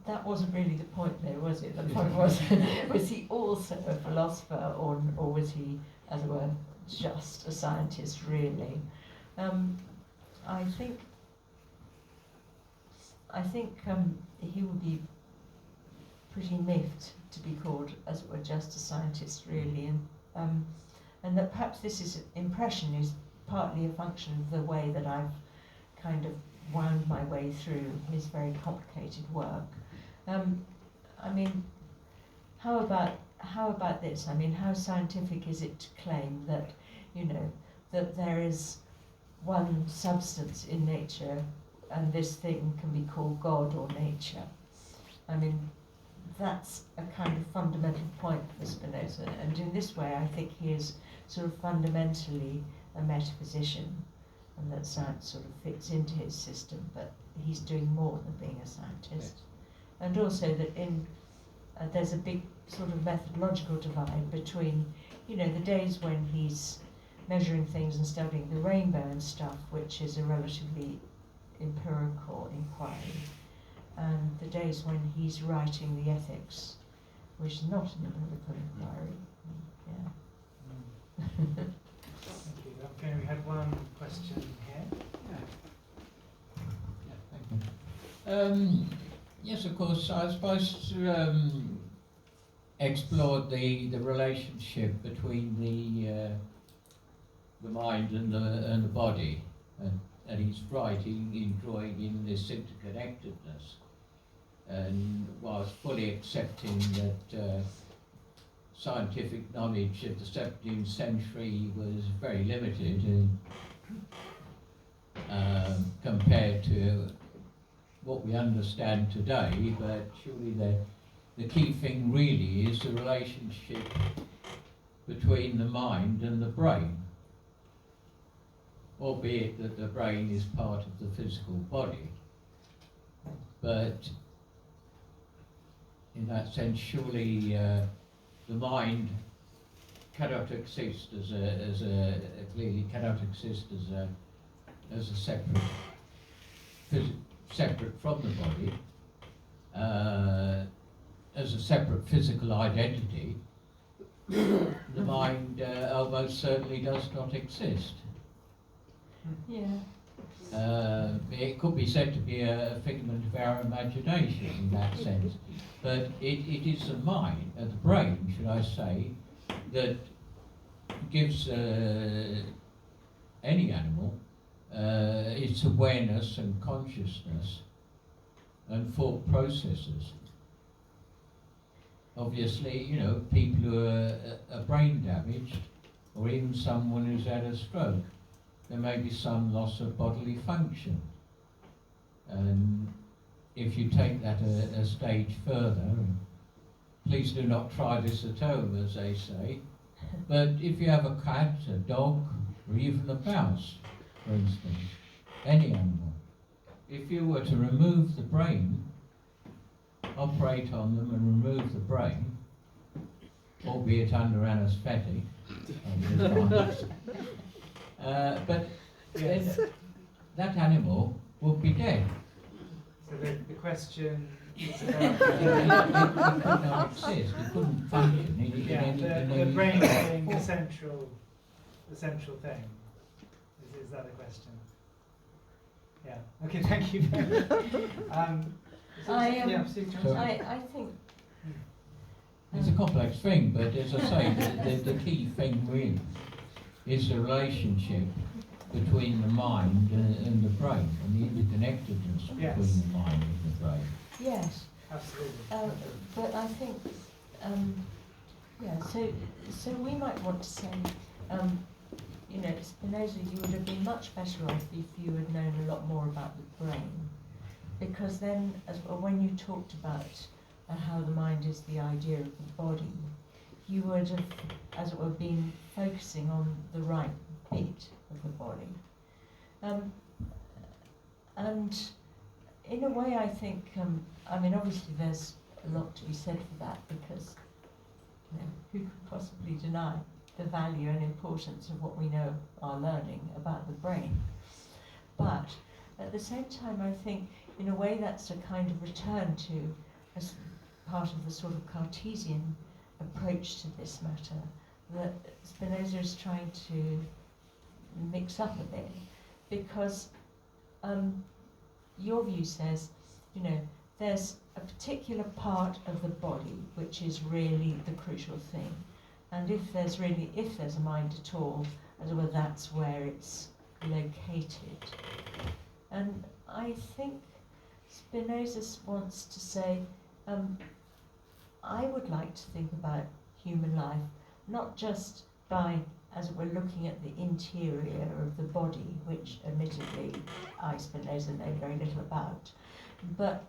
that wasn't really the point there, was it? The point was, was he also a philosopher, or was he, as it were, just a scientist, really? I think he would be pretty miffed to be called, as it were, just a scientist, really, and that perhaps this impression is partly a function of the way that I've kind of wound my way through his very complicated work. I mean, how about this? I mean, how scientific is it to claim that, you know, that there is one substance in nature and this thing can be called God or nature? I mean, that's a kind of fundamental point for Spinoza, and in this way I think he is sort of fundamentally a metaphysician, and that science sort of fits into his system, but he's doing more than being a scientist. Yes. And also that there's a big sort of methodological divide between, you know, the days when he's measuring things and studying the rainbow and stuff, which is a relatively empirical inquiry, and the days when he's writing the ethics, which is not an empirical inquiry. Yeah. Thank you. Okay, we had one question here. Thank you. Yes, of course, I suppose explored the relationship between the mind and the body, and he's right in drawing in this interconnectedness, and whilst fully accepting that scientific knowledge of the 17th century was very limited compared to what we understand today, but surely the key thing really is the relationship between the mind and the brain, albeit that the brain is part of the physical body. But in that sense, surely the mind cannot exist clearly cannot exist as a separate from the body, as a separate physical identity. The mind almost certainly does not exist. Yeah. It could be said to be a figment of our imagination in that sense, but it is the mind, the brain, should I say, that gives any animal its awareness and consciousness and thought processes. Obviously, you know, people who are brain damaged, or even someone who's had a stroke, there may be some loss of bodily function. And if you take that a stage further, and please do not try this at home, as they say, but if you have a cat, a dog, or even a mouse, for instance, any animal, if you were to remove the brain, operate on them and remove the brain, albeit under anaesthetic, but then that animal would be dead. So the question is It could not exist, it couldn't function. the brain being the central thing. Is that the question? Yeah. Okay, thank you very much. Yeah, Steve, do you want to- I think It's a complex thing, but as I say, the key thing really is the relationship between the mind and the brain, and the interconnectedness Yes. between the mind and the brain. yes. Absolutely. But I think, yeah, so we might want to say, you know, Spinoza, you would have been much better off if you had known a lot more about the brain. Because then, when you talked about how the mind is the idea of the body, you would have, as it were, been focusing on the right bit of the body. And in a way, I think, I mean, obviously there's a lot to be said for that, because, you know, who could possibly deny the value and importance of what we know, our learning about the brain? But at the same time, I think, in a way, that's a kind of return to as part of the sort of Cartesian approach to this matter that Spinoza is trying to mix up a bit, because your view says, you know, there's a particular part of the body which is really the crucial thing, and if there's a mind at all, as well, that's where it's located. And I think Spinoza wants to say, I would like to think about human life not just by, as it were, looking at the interior of the body, which admittedly I, Spinoza, know very little about, but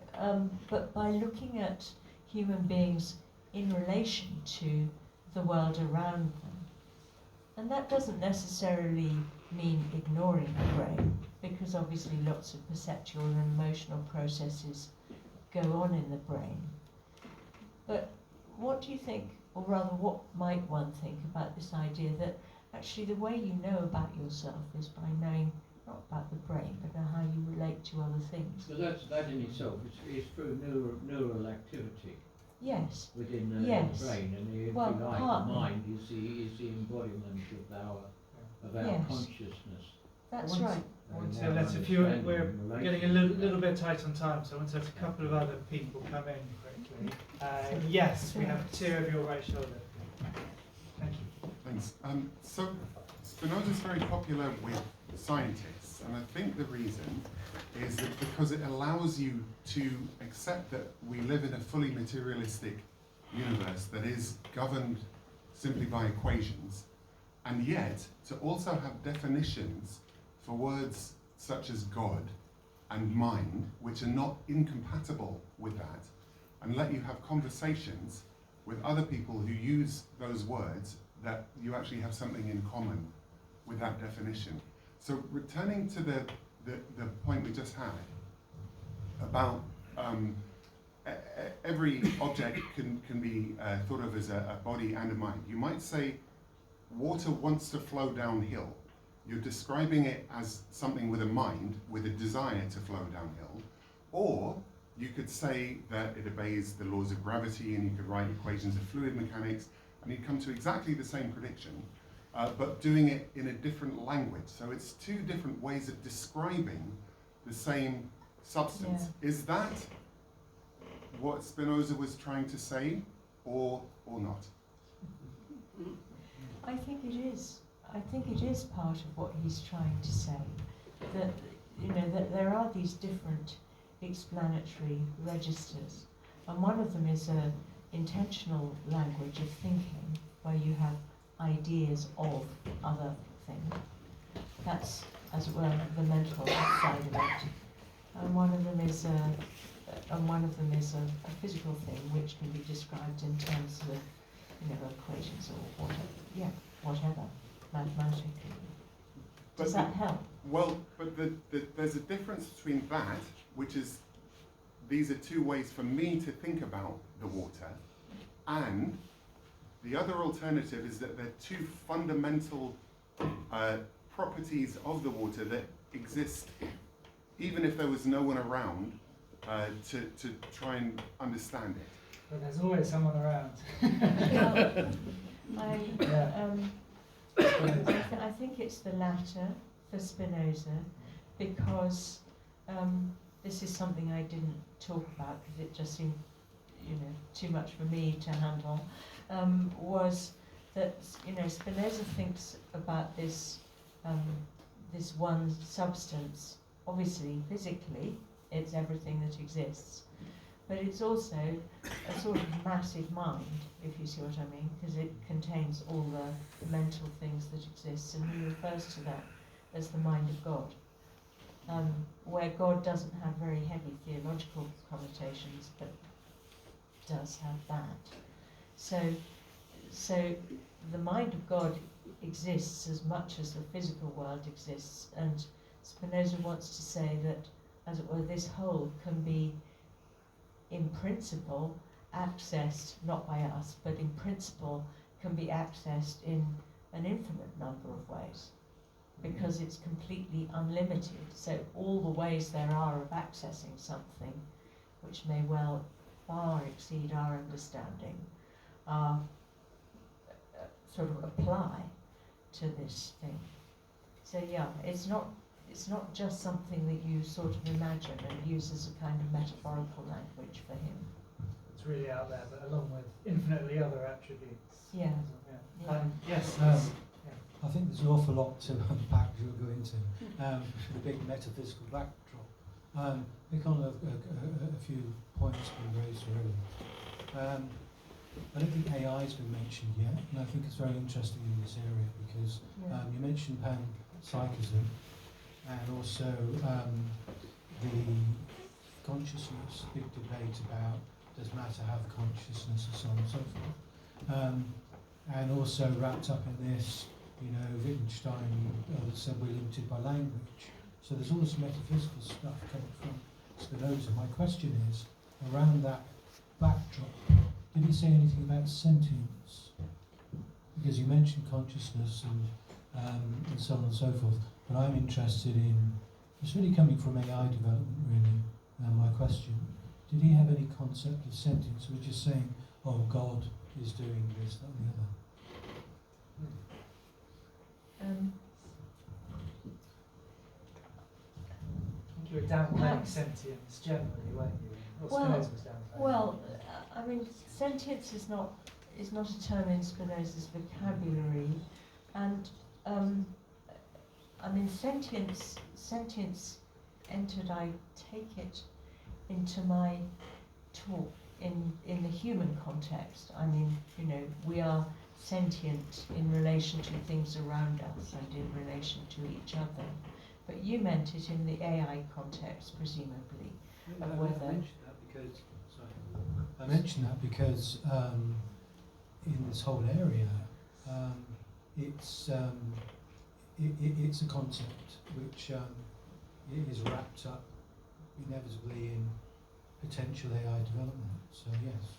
by looking at human beings in relation to the world around them. And that doesn't necessarily mean ignoring the brain, because obviously lots of perceptual and emotional processes go on in the brain. But what do you think, or rather what might one think about this idea that actually the way you know about yourself is by knowing not about the brain, but how you relate to other things? So that in itself is through neural activity Yes. within the Yes. brain, and if Well, you like, partly. the mind is the embodiment of our Yes. consciousness. That's Once- right. So let's, if you, we're getting a little bit tight on time, so I want to let a couple of other people come in quickly. Yes, we have two over your right shoulder. Thank you. Thanks. So Spinoza is very popular with scientists, and I think the reason is that because it allows you to accept that we live in a fully materialistic universe that is governed simply by equations, and yet to also have definitions for words such as God and mind, which are not incompatible with that, and let you have conversations with other people who use those words that you actually have something in common with that definition. So returning to the point we just had about every object can be thought of as a body and a mind. You might say water wants to flow downhill. You're describing it as something with a mind, with a desire to flow downhill. Or you could say that it obeys the laws of gravity, and you could write equations of fluid mechanics, and you'd come to exactly the same prediction, but doing it in a different language. So it's two different ways of describing the same substance. Yeah. Is that what Spinoza was trying to say, or not? I think it is. I think it is part of what he's trying to say. That, you know, that there are these different explanatory registers, and one of them is an intentional language of thinking, where you have ideas of other things. That's, as it were, the mental side of it. And one of them is a physical thing, which can be described in terms of, you know, equations or whatever. Yeah, whatever, mathematically. Does that help? Well, but there's a difference between that, which is, these are two ways for me to think about the water, and the other alternative is that there are two fundamental properties of the water that exist even if there was no one around to try and understand it. But there's always someone around. I think it's the latter for Spinoza, because this is something I didn't talk about because it just seemed, too much for me to handle, was that, Spinoza thinks about this one substance. Obviously, physically, it's everything that exists, but it's also a sort of massive mind, if you see what I mean, because it contains all the mental things that exist, and he refers to that as the mind of God, where God doesn't have very heavy theological connotations, but does have that. So the mind of God exists as much as the physical world exists, and Spinoza wants to say that, as it were, this whole can be, in principle, accessed, not by us, but in principle can be accessed in an infinite number of ways, because it's completely unlimited. So all the ways there are of accessing something, which may well far exceed our understanding, sort of apply to this thing. So yeah, it's not just something that you sort of imagine and use as a kind of metaphorical language for him. It's really out there, but along with infinitely other attributes. Yeah. Yes. I think there's an awful lot to unpack you'll go into, the big metaphysical backdrop. Pick on a few points been raised already. I don't think AI has been mentioned yet, and I think it's very interesting in this area because you mentioned panpsychism and also the consciousness, big debate about does matter have consciousness and so on and so forth. And also wrapped up in this, Wittgenstein said we're limited by language. So there's all this metaphysical stuff coming from Spinoza. My question is, around that backdrop, did he say anything about sentience? Because you mentioned consciousness and so on and so forth, but I'm interested in, it's really coming from AI development really, my question. Did he have any concept of sentience? We're just saying, oh, God is doing this, that and the other. You were downplaying sentience generally, weren't you? Or Spinoza was downplaying. Well, I mean, sentience is not a term in Spinoza's vocabulary, and I mean, sentience entered, I take it, into my talk in the human context. I mean, we are sentient in relation to things around us and in relation to each other. But you meant it in the AI context, presumably. I mentioned that because in this whole area, it's a concept which is wrapped up inevitably in potential AI development. So yes.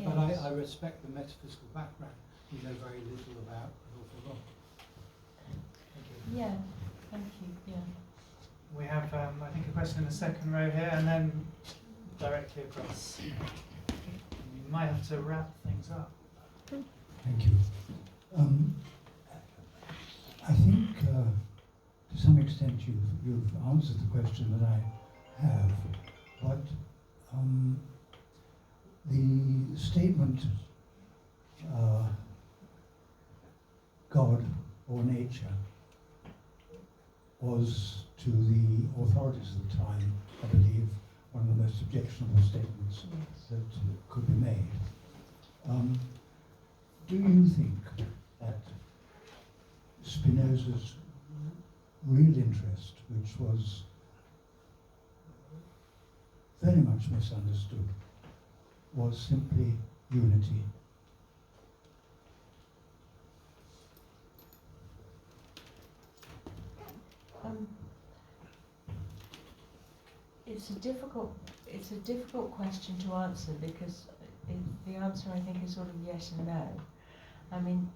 But I respect the metaphysical background. We know very little about an awful lot. Thank you. Yeah, thank you. Yeah. We have, I think, a question in the second row here, and then directly across. We might have to wrap things up. Thank you. I think to some extent you've answered the question that I have, but the statement God or nature was to the authorities of the time, I believe, one of the most objectionable statements that could be made. Do you think that Spinoza's real interest, which was very much misunderstood, was simply unity? It's a difficult question to answer because the answer, I think, is sort of yes and no. I mean,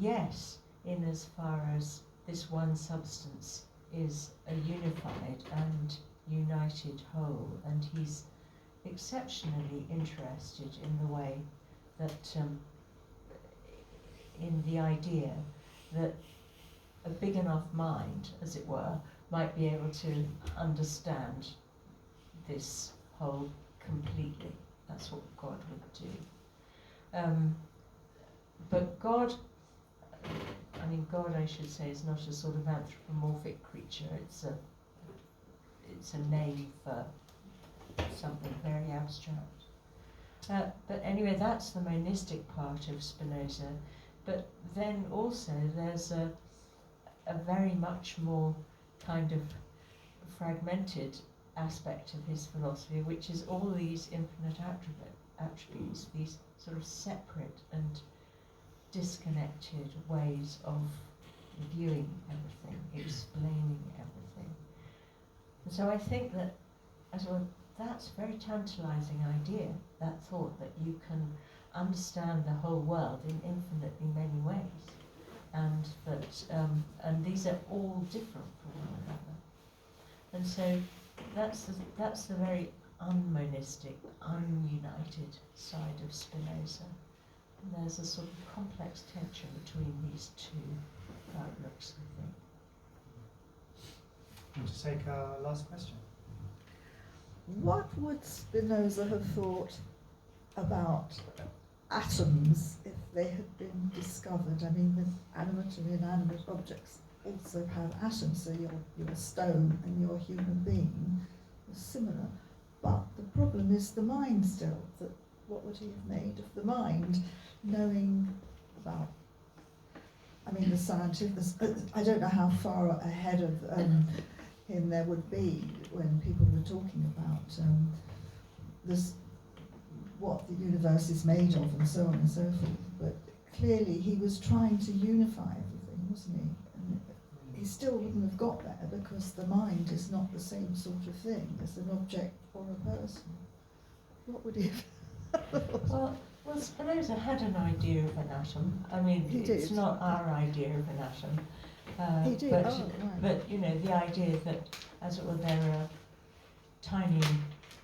yes, in as far as this one substance is a unified and united whole, and he's exceptionally interested in the way that, in the idea that a big enough mind, as it were, might be able to understand this whole completely. That's what God would do. But God, God, I should say, is not a sort of anthropomorphic creature. It's a name for something very abstract. But anyway, that's the monistic part of Spinoza. But then also there's a very much more kind of fragmented aspect of his philosophy, which is all these infinite attributes, these sort of separate and disconnected ways of viewing everything, explaining everything. And so I think that that's a very tantalizing idea, that thought that you can understand the whole world in infinitely many ways, and that and these are all different from one another. And so that's the very unmonistic, ununited side of Spinoza. And there's a sort of complex tension between these two outlooks, I think. We'll just take our last question. What would Spinoza have thought about atoms if they had been discovered? I mean, the animate and inanimate objects also have atoms, so your stone and your human being are similar. But the problem is the mind still. That what would he have made of the mind, knowing about, I mean, the scientific, I don't know how far ahead of him there would be when people were talking about this, what the universe is made of and so on and so forth. But clearly he was trying to unify everything, wasn't he? And he still wouldn't have got there because the mind is not the same sort of thing as an object or a person. What would he have thought? Well, Spinoza had an idea of an atom. I mean, it's not our idea of an atom. He did, but, right. But, you know, the idea that, as it were, there are tiny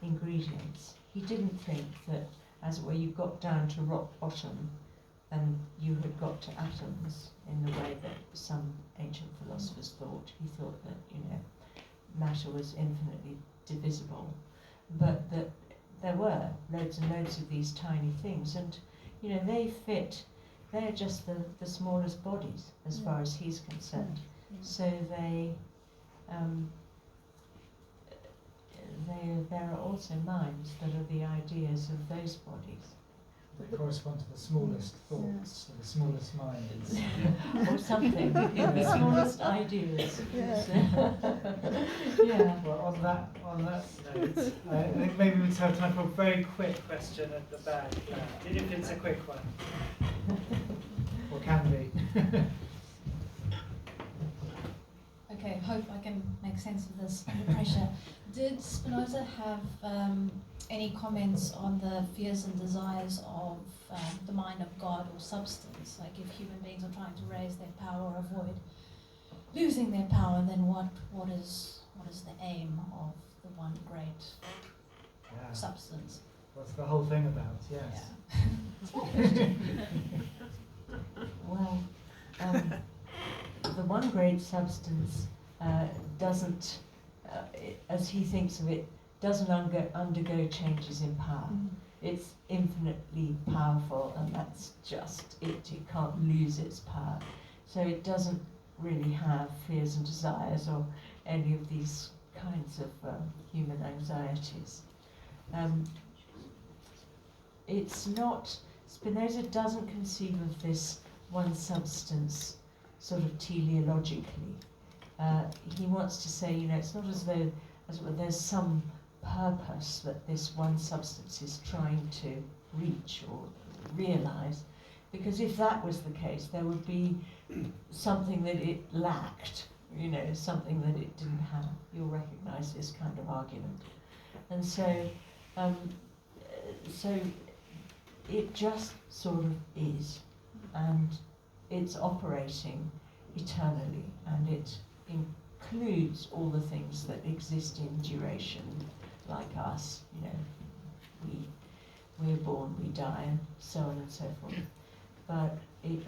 ingredients. He didn't think that, as it were, you got down to rock bottom and you had got to atoms in the way that some ancient philosophers thought. He thought that, you know, matter was infinitely divisible, but that there were loads and loads of these tiny things, and, you know, they're just the smallest bodies as far as he's concerned. So there are also minds that are the ideas of those bodies. They correspond to the smallest thoughts, the smallest minds. Or something, the smallest ideas. Yeah. Well, on that note, I think maybe we have time for a very quick question at the back. If it's a quick one. Or can be. Okay, hope I can make sense of this under pressure. Did Spinoza have any comments on the fears and desires of the mind of God or substance? Like, if human beings are trying to raise their power or avoid losing their power, then what is the aim of the one great substance? What's the whole thing about? Yes. Yeah. Well, the one great substance doesn't, as he thinks of it, doesn't undergo changes in power. It's infinitely powerful, and that's just it. It can't lose its power. So it doesn't really have fears and desires or any of these kinds of human anxieties. It's not, Spinoza doesn't conceive of this one substance sort of teleologically. He wants to say, you know, it's not as though there's some purpose that this one substance is trying to reach or realize, because if that was the case, there would be something that it lacked, you know, something that it didn't have. You'll recognize this kind of argument. And so, so it just sort of is, and it's operating eternally, and it includes all the things that exist in duration, like us, you know, we're born, we die, and so on and so forth. But it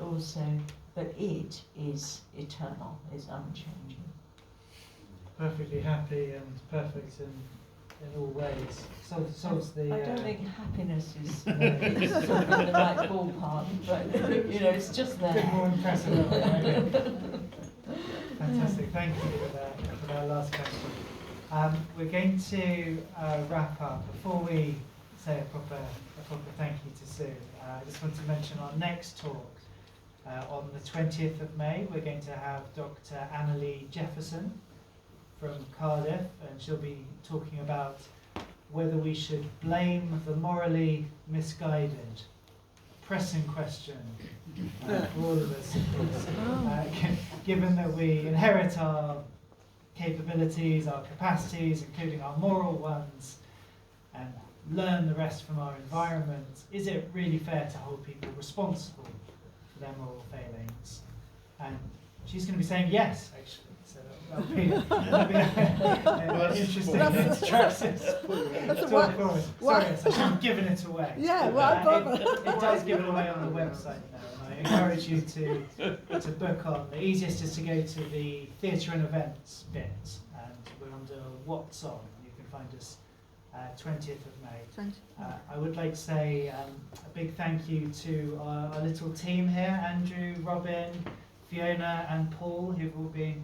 is eternal, is unchanging. Perfectly happy and perfect in in all ways. Solves the. I don't think happiness is sort of in the right ballpark, but you know, it's just there. A bit more impressive. Right? Fantastic. Thank you for that last question. We're going to wrap up. Before we say a proper thank you to Sue, I just want to mention our next talk. On the 20th of May, we're going to have Dr. Annalee Jefferson from Cardiff, and she'll be talking about whether we should blame the morally misguided. Pressing question for all of us, of course. Given that we inherit our capabilities, our capacities, including our moral ones, and learn the rest from our environment, is it really fair to hold people responsible for their moral failings? And she's going to be saying yes, actually. So that'll be interesting talk for us. Sorry, I should have given it away. Yeah, well, it does give it away on the website now, and I encourage you to book on. The easiest is to go to the theatre and events bit, and we're under What's On. You can find us 20th of May. I would like to say a big thank you to our little team here, Andrew, Robin, Fiona and Paul, who've all been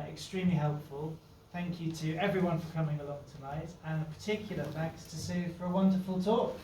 extremely helpful. Thank you to everyone for coming along tonight, and a particular thanks to Sue for a wonderful talk.